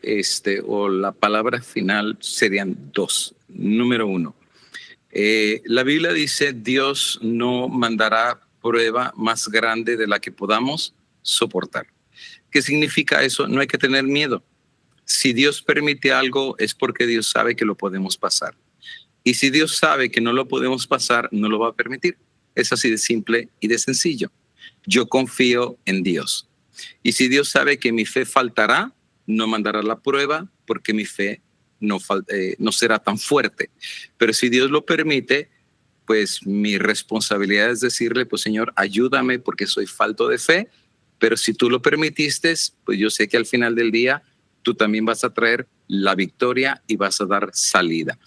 o la palabra final serían dos. Número uno, la Biblia dice, Dios no mandará prueba más grande de la que podamos soportar. ¿Qué significa eso? No hay que tener miedo. Si Dios permite algo, es porque Dios sabe que lo podemos pasar. Y si Dios sabe que no lo podemos pasar, no lo va a permitir. Es así de simple y de sencillo. Yo confío en Dios. Y si Dios sabe que mi fe faltará, no mandará la prueba porque mi fe no será tan fuerte. Pero si Dios lo permite, pues mi responsabilidad es decirle, pues Señor, ayúdame porque soy falto de fe. Pero si tú lo permitiste, pues yo sé que al final del día tú también vas a traer la victoria y vas a dar salida.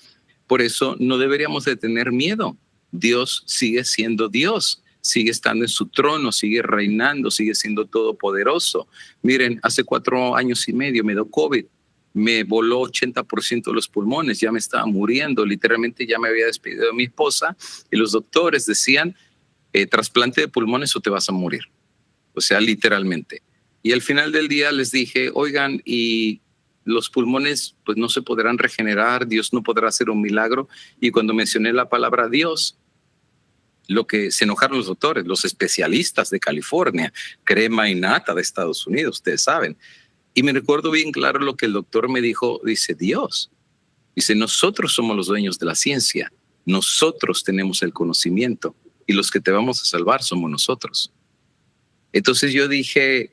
Por eso no deberíamos de tener miedo. Dios sigue siendo Dios, sigue estando en su trono, sigue reinando, sigue siendo todopoderoso. Miren, hace 4 años y medio me dio COVID, me voló 80% de los pulmones, ya me estaba muriendo, literalmente ya me había despedido de mi esposa y los doctores decían, trasplante de pulmones o te vas a morir. O sea, literalmente. Y al final del día les dije, oigan, y los pulmones pues no se podrán regenerar, Dios no podrá hacer un milagro. Y cuando mencioné la palabra Dios, lo que se enojaron los doctores, los especialistas de California, crema y nata de Estados Unidos, ustedes saben. Y me recuerdo bien claro lo que el doctor me dijo, dice Dios. Dice, nosotros somos los dueños de la ciencia, nosotros tenemos el conocimiento y los que te vamos a salvar somos nosotros. Entonces yo dije,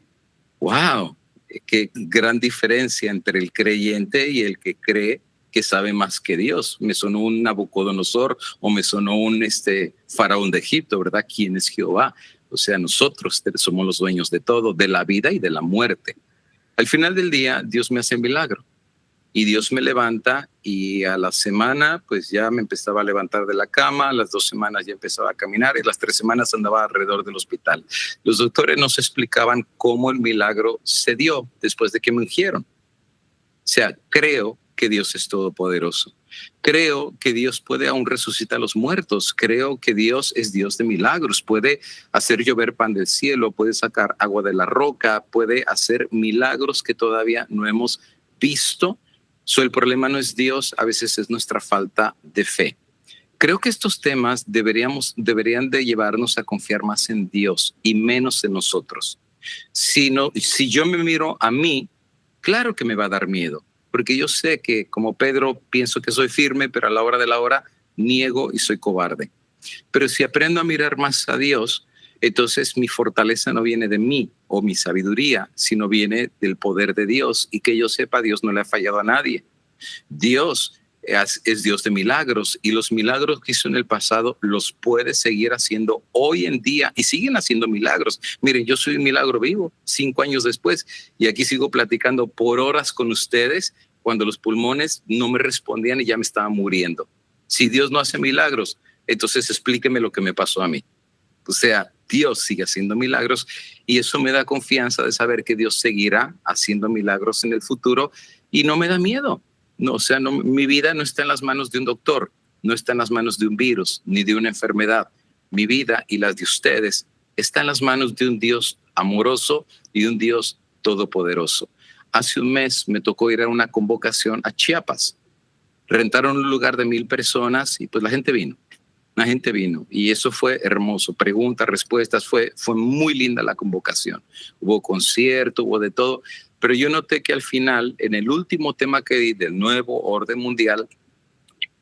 wow, qué gran diferencia entre el creyente y el que cree que sabe más que Dios. Me sonó un Nabucodonosor o me sonó un faraón de Egipto, ¿verdad? ¿Quién es Jehová? O sea, nosotros somos los dueños de todo, de la vida y de la muerte. Al final del día, Dios me hace milagro y Dios me levanta y a la semana pues ya me empezaba a levantar de la cama, a las 2 semanas ya empezaba a caminar y a las 3 semanas andaba alrededor del hospital. Los doctores nos explicaban cómo el milagro se dio después de que me ungieron. O sea, creo que Dios es todopoderoso. Creo que Dios puede aún resucitar a los muertos. Creo que Dios es Dios de milagros. Puede hacer llover pan del cielo, puede sacar agua de la roca, puede hacer milagros que todavía no hemos visto. El problema no es Dios, a veces es nuestra falta de fe. Creo que estos temas deberían de llevarnos a confiar más en Dios y menos en nosotros. Si yo me miro a mí, claro que me va a dar miedo. Porque yo sé que, como Pedro, pienso que soy firme, pero a la hora de la hora niego y soy cobarde. Pero si aprendo a mirar más a Dios, entonces mi fortaleza no viene de mí o mi sabiduría, sino viene del poder de Dios. Y que yo sepa, Dios no le ha fallado a nadie. Dios es Dios de milagros y los milagros que hizo en el pasado los puede seguir haciendo hoy en día y siguen haciendo milagros. Miren, yo soy un milagro vivo 5 años después y aquí sigo platicando por horas con ustedes cuando los pulmones no me respondían y ya me estaba muriendo. Si Dios no hace milagros, entonces explíqueme lo que me pasó a mí. O sea, Dios sigue haciendo milagros y eso me da confianza de saber que Dios seguirá haciendo milagros en el futuro y no me da miedo. No, o sea, mi vida no está en las manos de un doctor, no está en las manos de un virus, ni de una enfermedad. Mi vida y las de ustedes está en las manos de un Dios amoroso y de un Dios todopoderoso. Hace un mes me tocó ir a una convocación a Chiapas. Rentaron un lugar de 1,000 personas y pues la gente vino. La gente vino y eso fue hermoso. Preguntas, respuestas, fue muy linda la convocación. Hubo concierto, hubo de todo. Pero yo noté que al final, en el último tema que di del nuevo orden mundial,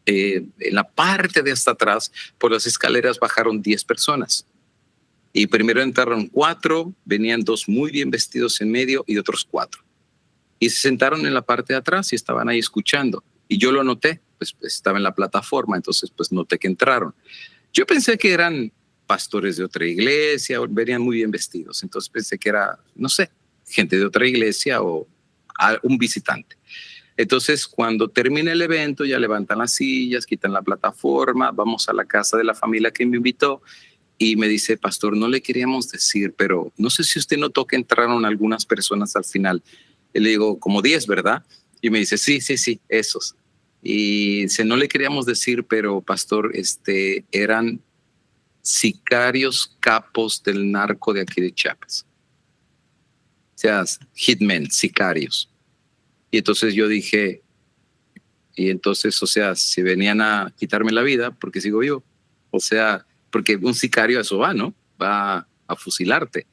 en la parte de hasta atrás, por las escaleras bajaron 10 personas. Y primero entraron 4, venían 2 muy bien vestidos en medio y otros 4. Y se sentaron en la parte de atrás y estaban ahí escuchando. Y yo lo noté, pues estaba en la plataforma, entonces pues noté que entraron. Yo pensé que eran pastores de otra iglesia, venían muy bien vestidos. Entonces pensé que era, no sé, gente de otra iglesia o un visitante. Entonces, cuando termina el evento, ya levantan las sillas, quitan la plataforma, vamos a la casa de la familia que me invitó y me dice, pastor, no le queríamos decir, pero no sé si usted notó que entraron algunas personas al final. Y le digo, como 10, ¿verdad? Y me dice, sí, esos. Y dice, no le queríamos decir, pero pastor, eran sicarios capos del narco de aquí de Chiapas. O sea, hitmen, sicarios. Y entonces yo dije, y entonces, o sea, si venían a quitarme la vida, ¿por qué sigo vivo? O sea, porque un sicario a eso va, ¿no? Va a fusilarte.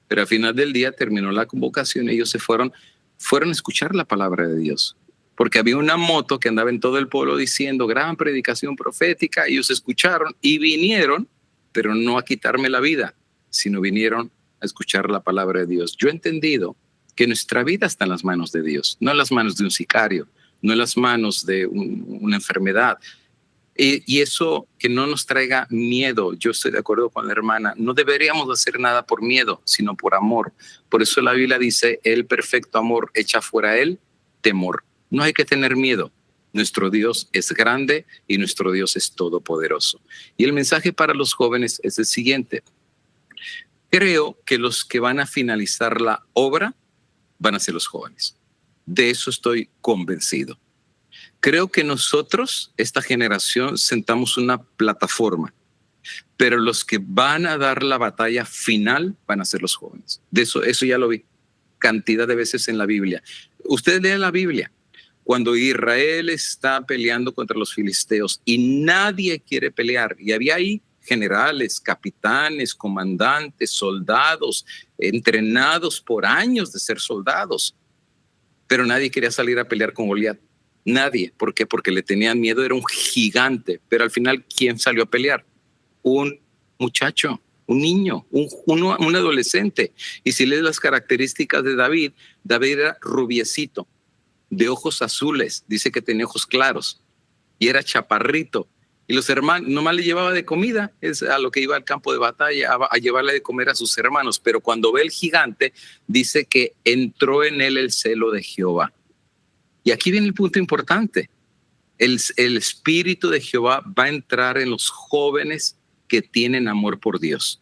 Pero al final del día terminó la convocación y ellos se fueron a escuchar la palabra de Dios. Porque había una moto que andaba en todo el pueblo diciendo gran predicación profética. Ellos escucharon y vinieron, pero no a quitarme la vida, sino vinieron a escuchar la palabra de Dios. Yo he entendido que nuestra vida está en las manos de Dios, no en las manos de un sicario, no en las manos de una enfermedad. Y eso que no nos traiga miedo. Yo estoy de acuerdo con la hermana. No deberíamos hacer nada por miedo, sino por amor. Por eso la Biblia dice, el perfecto amor echa fuera el temor. No hay que tener miedo. Nuestro Dios es grande y nuestro Dios es todopoderoso. Y el mensaje para los jóvenes es el siguiente. Creo que los que van a finalizar la obra van a ser los jóvenes. De eso estoy convencido. Creo que nosotros, esta generación, sentamos una plataforma, pero los que van a dar la batalla final van a ser los jóvenes. De eso ya lo vi cantidad de veces en la Biblia. Ustedes leen la Biblia. Cuando Israel está peleando contra los filisteos y nadie quiere pelear, y había ahí generales, capitanes, comandantes, soldados, entrenados por años de ser soldados, pero nadie quería salir a pelear con Goliat. Nadie. ¿Por qué? Porque le tenían miedo, era un gigante. Pero al final, ¿quién salió a pelear? Un muchacho, un niño, un adolescente. Y si lees las características de David, David era rubiecito, de ojos azules, dice que tenía ojos claros, y era chaparrito. Y los hermanos, nomás le llevaba de comida, es a lo que iba al campo de batalla, a llevarle de comer a sus hermanos. Pero cuando ve el gigante, dice que entró en él el celo de Jehová. Y aquí viene el punto importante. El Espíritu de Jehová va a entrar en los jóvenes que tienen amor por Dios.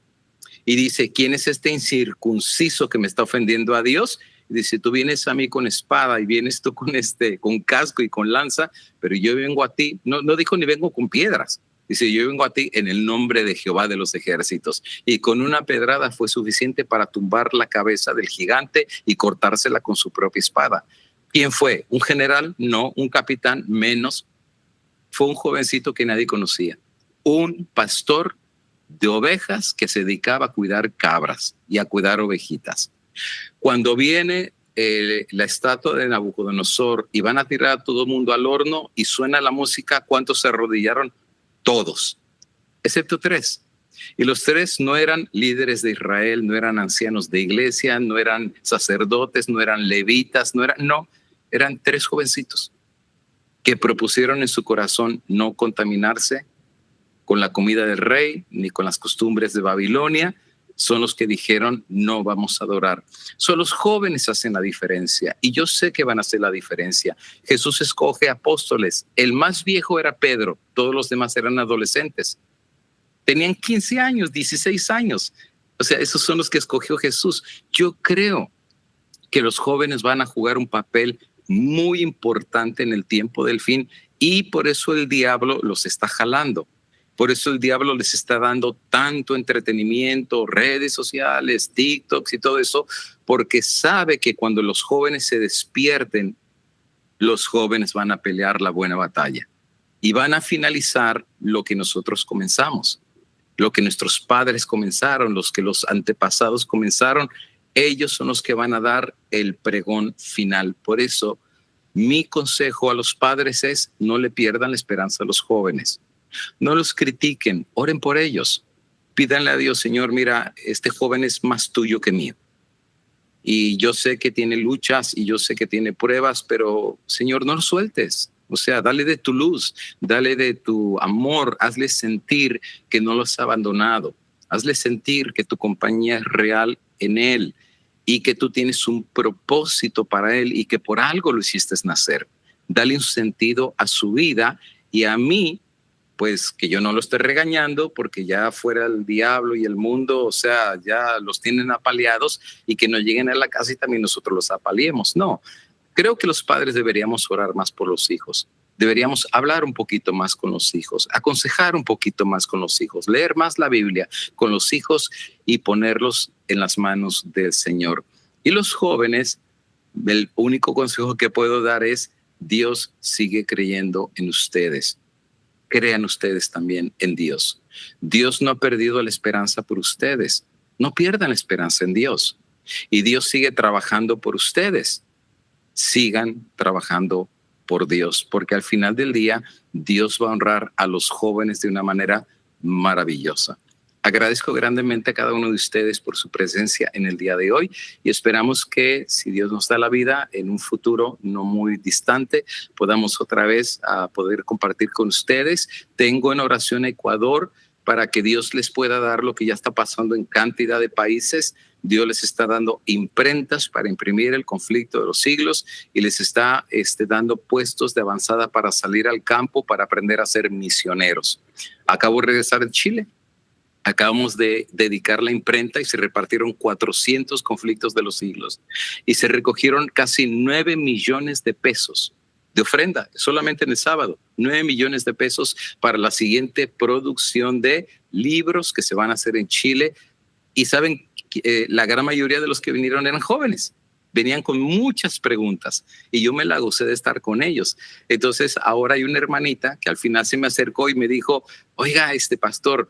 Y dice, ¿quién es este incircunciso que me está ofendiendo a Dios? Y dice, tú vienes a mí con espada y vienes tú con casco y con lanza, pero yo vengo a ti. No dijo ni vengo con piedras. Dice, yo vengo a ti en el nombre de Jehová de los ejércitos. Y con una pedrada fue suficiente para tumbar la cabeza del gigante y cortársela con su propia espada. ¿Quién fue? ¿Un general? No. ¿Un capitán? Menos. Fue un jovencito que nadie conocía. Un pastor de ovejas que se dedicaba a cuidar cabras y a cuidar ovejitas. Cuando viene la estatua de Nabucodonosor y van a tirar a todo el mundo al horno y suena la música, ¿cuántos se arrodillaron? Todos, excepto 3. Y los 3 no eran líderes de Israel, no eran ancianos de iglesia, no eran sacerdotes, no eran levitas, eran 3 jovencitos que propusieron en su corazón no contaminarse con la comida del rey ni con las costumbres de Babilonia. Son los que dijeron, no vamos a adorar. Son los jóvenes que hacen la diferencia y yo sé que van a hacer la diferencia. Jesús escoge apóstoles. El más viejo era Pedro, todos los demás eran adolescentes. Tenían 15 años, 16 años. O sea, esos son los que escogió Jesús. Yo creo que los jóvenes van a jugar un papel muy importante en el tiempo del fin y por eso el diablo los está jalando. Por eso el diablo les está dando tanto entretenimiento, redes sociales, TikToks y todo eso, porque sabe que cuando los jóvenes se despierten, los jóvenes van a pelear la buena batalla y van a finalizar lo que nosotros comenzamos, lo que nuestros padres comenzaron, los que los antepasados comenzaron. Ellos son los que van a dar el pregón final. Por eso, mi consejo a los padres es no le pierdan la esperanza a los jóvenes. No los critiquen, oren por ellos. Pídanle a Dios, Señor, mira, este joven es más tuyo que mío. Y yo sé que tiene luchas y yo sé que tiene pruebas, pero, Señor, no lo sueltes. O sea, dale de tu luz, dale de tu amor, hazle sentir que no lo has abandonado. Hazle sentir que tu compañía es real en él y que tú tienes un propósito para él y que por algo lo hiciste nacer. Dale un sentido a su vida y a mí, pues que yo no lo esté regañando porque ya fuera el diablo y el mundo, o sea, ya los tienen apaleados y que no lleguen a la casa y también nosotros los apaleemos. No, creo que los padres deberíamos orar más por los hijos. Deberíamos hablar un poquito más con los hijos, aconsejar un poquito más con los hijos, leer más la Biblia con los hijos y ponerlos en las manos del Señor. Y los jóvenes, el único consejo que puedo dar es, Dios sigue creyendo en ustedes. Crean ustedes también en Dios. Dios no ha perdido la esperanza por ustedes. No pierdan la esperanza en Dios. Y Dios sigue trabajando por ustedes. Sigan trabajando por Dios, porque al final del día Dios va a honrar a los jóvenes de una manera maravillosa. Agradezco grandemente a cada uno de ustedes por su presencia en el día de hoy y esperamos que, si Dios nos da la vida, en un futuro no muy distante, podamos otra vez poder compartir con ustedes. Tengo en oración a Ecuador para que Dios les pueda dar lo que ya está pasando en cantidad de países. Dios les está dando imprentas para imprimir el conflicto de los siglos y les está dando puestos de avanzada para salir al campo, para aprender a ser misioneros. Acabo de regresar de Chile. Acabamos de dedicar la imprenta y se repartieron 400 conflictos de los siglos y se recogieron casi 9 millones de pesos de ofrenda solamente en el sábado. 9 millones de pesos para la siguiente producción de libros que se van a hacer en Chile. Y saben, la gran mayoría de los que vinieron eran jóvenes. Venían con muchas preguntas y yo me la gocé de estar con ellos. Entonces ahora hay una hermanita que al final se me acercó y me dijo, oiga, pastor,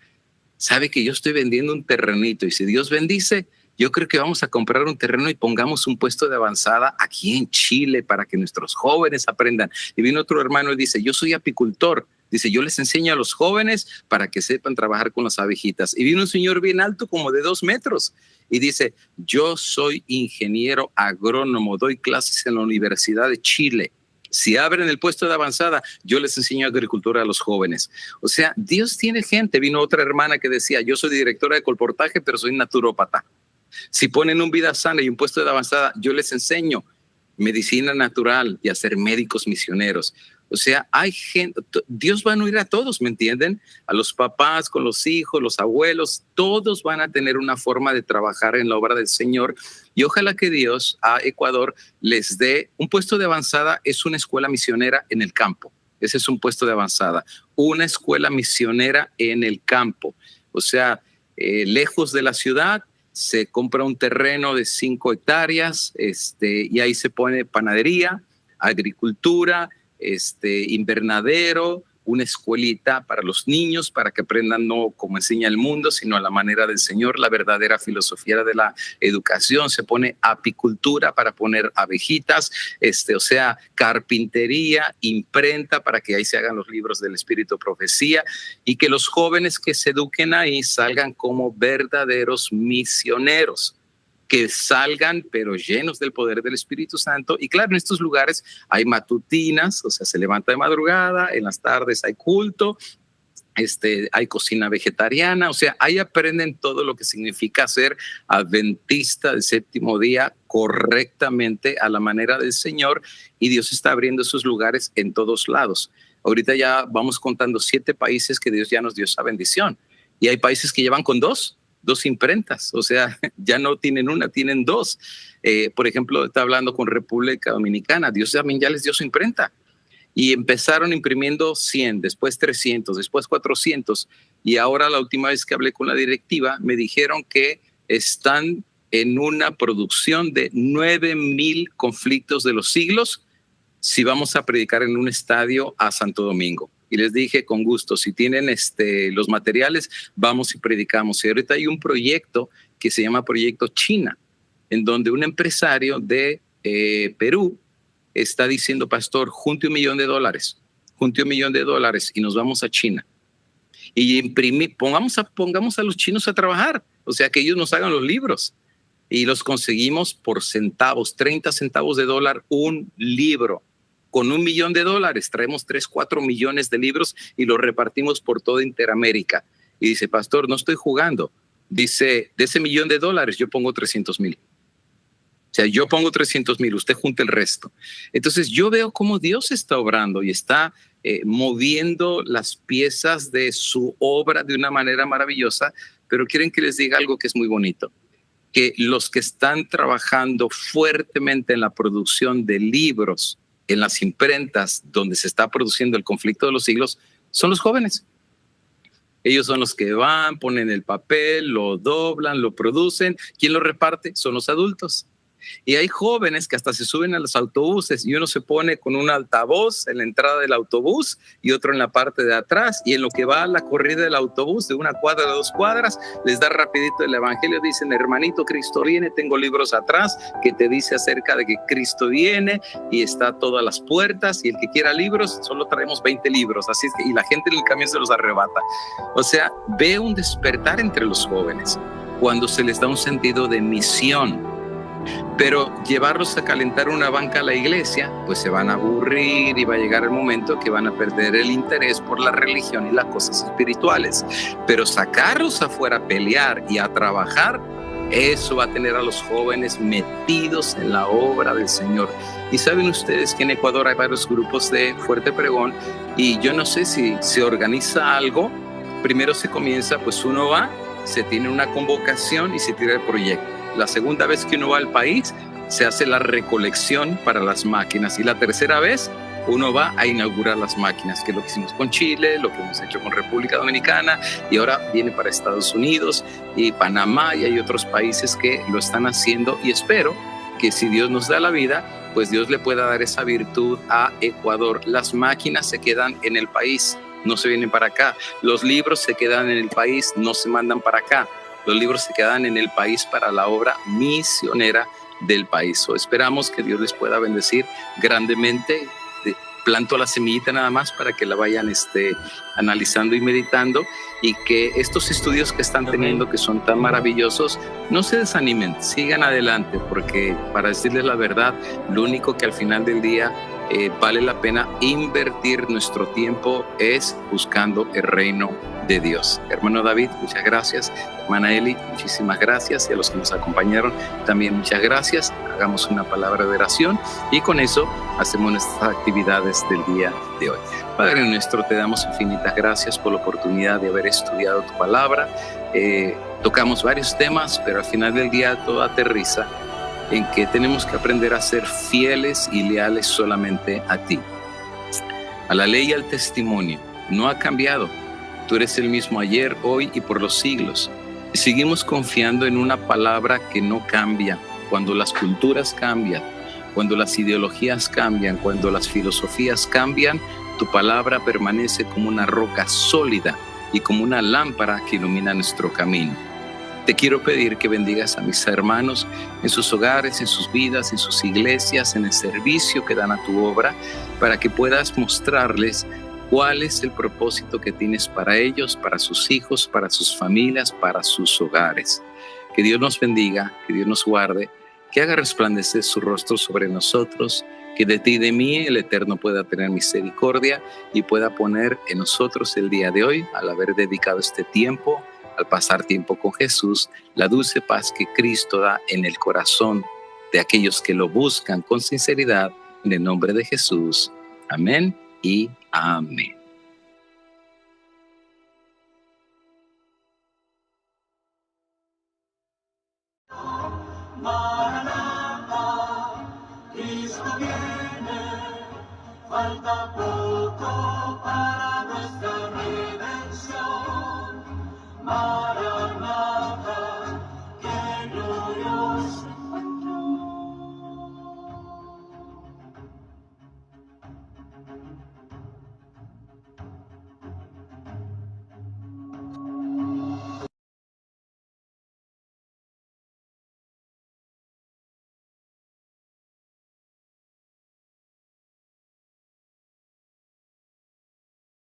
sabe que yo estoy vendiendo un terrenito y si Dios bendice, yo creo que vamos a comprar un terreno y pongamos un puesto de avanzada aquí en Chile para que nuestros jóvenes aprendan. Y vino otro hermano y dice, yo soy apicultor. Dice, yo les enseño a los jóvenes para que sepan trabajar con las abejitas. Y vino un señor bien alto, como de 2 metros. Y dice, yo soy ingeniero agrónomo, doy clases en la Universidad de Chile. Si abren el puesto de avanzada, yo les enseño agricultura a los jóvenes. O sea, Dios tiene gente. Vino otra hermana que decía, yo soy directora de colportaje, pero soy naturópata. Si ponen un vida sana y un puesto de avanzada, yo les enseño medicina natural y a ser médicos misioneros. O sea, hay gente, Dios va a unir a todos, ¿me entienden? A los papás con los hijos, los abuelos, todos van a tener una forma de trabajar en la obra del Señor. Y ojalá que Dios a Ecuador les dé un puesto de avanzada. Es una escuela misionera en el campo. Ese es un puesto de avanzada. Una escuela misionera en el campo. O sea, lejos de la ciudad, se compra un terreno de 5 hectáreas y ahí se pone panadería, agricultura, invernadero, una escuelita para los niños, para que aprendan no como enseña el mundo, sino a la manera del Señor, la verdadera filosofía de la educación. Se pone apicultura para poner abejitas, o sea, carpintería, imprenta para que ahí se hagan los libros del Espíritu Profecía, y que los jóvenes que se eduquen ahí salgan como verdaderos misioneros, que salgan pero llenos del poder del Espíritu Santo. Y claro, en estos lugares hay matutinas, o sea, se levanta de madrugada, en las tardes hay culto, hay cocina vegetariana, o sea, ahí aprenden todo lo que significa ser adventista del séptimo día correctamente a la manera del Señor, y Dios está abriendo esos lugares en todos lados. Ahorita ya vamos contando 7 países que Dios ya nos dio esa bendición, y hay países que llevan con 2 imprentas, o sea, ya no tienen una, tienen 2. Por ejemplo, está hablando con República Dominicana, Dios también ya les dio su imprenta, y empezaron imprimiendo 100, después 300, después 400, y ahora la última vez que hablé con la directiva me dijeron que están en una producción de 9,000 conflictos de los siglos si vamos a predicar en un estadio a Santo Domingo. Y les dije, con gusto, si tienen los materiales, vamos y predicamos. Y ahorita hay un proyecto que se llama Proyecto China, en donde un empresario de Perú está diciendo, pastor, junte $1 millón, junte $1 millón y nos vamos a China. Y pongamos a los chinos a trabajar, o sea, que ellos nos hagan los libros. Y los conseguimos por centavos, 30 centavos de dólar un libro. Con $1 millón traemos 3-4 millones de libros y los repartimos por toda Interamérica. Y dice, pastor, no estoy jugando. Dice, de ese $1 millón yo pongo 300,000. O sea, yo pongo 300,000, usted junta el resto. Entonces yo veo cómo Dios está obrando y está moviendo las piezas de su obra de una manera maravillosa, pero quieren que les diga algo que es muy bonito, que los que están trabajando fuertemente en la producción de libros, en las imprentas donde se está produciendo el conflicto de los siglos, son los jóvenes. Ellos son los que van, ponen el papel, lo doblan, lo producen. ¿Quién lo reparte? Son los adultos. Y hay jóvenes que hasta se suben a los autobuses y uno se pone con un altavoz en la entrada del autobús y otro en la parte de atrás, y en lo que va a la corrida del autobús de 1 cuadra, 2 cuadras, les da rapidito el evangelio. Dicen, hermanito, Cristo viene, tengo libros atrás que te dice acerca de que Cristo viene y está a todas las puertas, y el que quiera libros, solo traemos 20 libros, así es que, y la gente en el camión se los arrebata. O sea, ve un despertar entre los jóvenes cuando se les da un sentido de misión. Pero llevarlos a calentar una banca a la iglesia, pues se van a aburrir y va a llegar el momento que van a perder el interés por la religión y las cosas espirituales. Pero sacarlos afuera a pelear y a trabajar, eso va a tener a los jóvenes metidos en la obra del Señor. Y saben ustedes que en Ecuador hay varios grupos de fuerte pregón, y yo no sé si se organiza algo. Primero se comienza, pues uno va, se tiene una convocación y se tira el proyecto. La segunda vez que uno va al país, se hace la recolección para las máquinas. Y la tercera vez, uno va a inaugurar las máquinas, que es lo que hicimos con Chile, lo que hemos hecho con República Dominicana, y ahora viene para Estados Unidos y Panamá, y hay otros países que lo están haciendo. Y espero que si Dios nos da la vida, pues Dios le pueda dar esa virtud a Ecuador. Las máquinas se quedan en el país, no se vienen para acá. Los libros se quedan en el país, no se mandan para acá. Los libros se quedan en el país para la obra misionera del país. Esperamos que Dios les pueda bendecir grandemente. Planto la semillita nada más para que la vayan analizando y meditando, y que estos estudios que están teniendo, que son tan maravillosos, no se desanimen, sigan adelante, porque para decirles la verdad, lo único que al final del día vale la pena invertir nuestro tiempo es buscando el reino de Dios. Hermano David, muchas gracias. Hermana Eli, muchísimas gracias. Y a los que nos acompañaron, también muchas gracias. Hagamos una palabra de oración y con eso hacemos nuestras actividades del día de hoy. Padre nuestro, te damos infinitas gracias por la oportunidad de haber estudiado tu palabra. Tocamos varios temas, pero al final del día todo aterriza en que tenemos que aprender a ser fieles y leales solamente a ti. A la ley y al testimonio. No ha cambiado. Tú eres el mismo ayer, hoy y por los siglos. Y seguimos confiando en una palabra que no cambia. Cuando las culturas cambian, cuando las ideologías cambian, cuando las filosofías cambian, tu palabra permanece como una roca sólida y como una lámpara que ilumina nuestro camino. Te quiero pedir que bendigas a mis hermanos en sus hogares, en sus vidas, en sus iglesias, en el servicio que dan a tu obra, para que puedas mostrarles cuál es el propósito que tienes para ellos, para sus hijos, para sus familias, para sus hogares. Que Dios nos bendiga, que Dios nos guarde, que haga resplandecer su rostro sobre nosotros, que de ti y de mí el Eterno pueda tener misericordia y pueda poner en nosotros el día de hoy, al haber dedicado este tiempo, al pasar tiempo con Jesús, la dulce paz que Cristo da en el corazón de aquellos que lo buscan con sinceridad, en el nombre de Jesús. Amén y amén. Maranatha, Cristo viene, falta poco para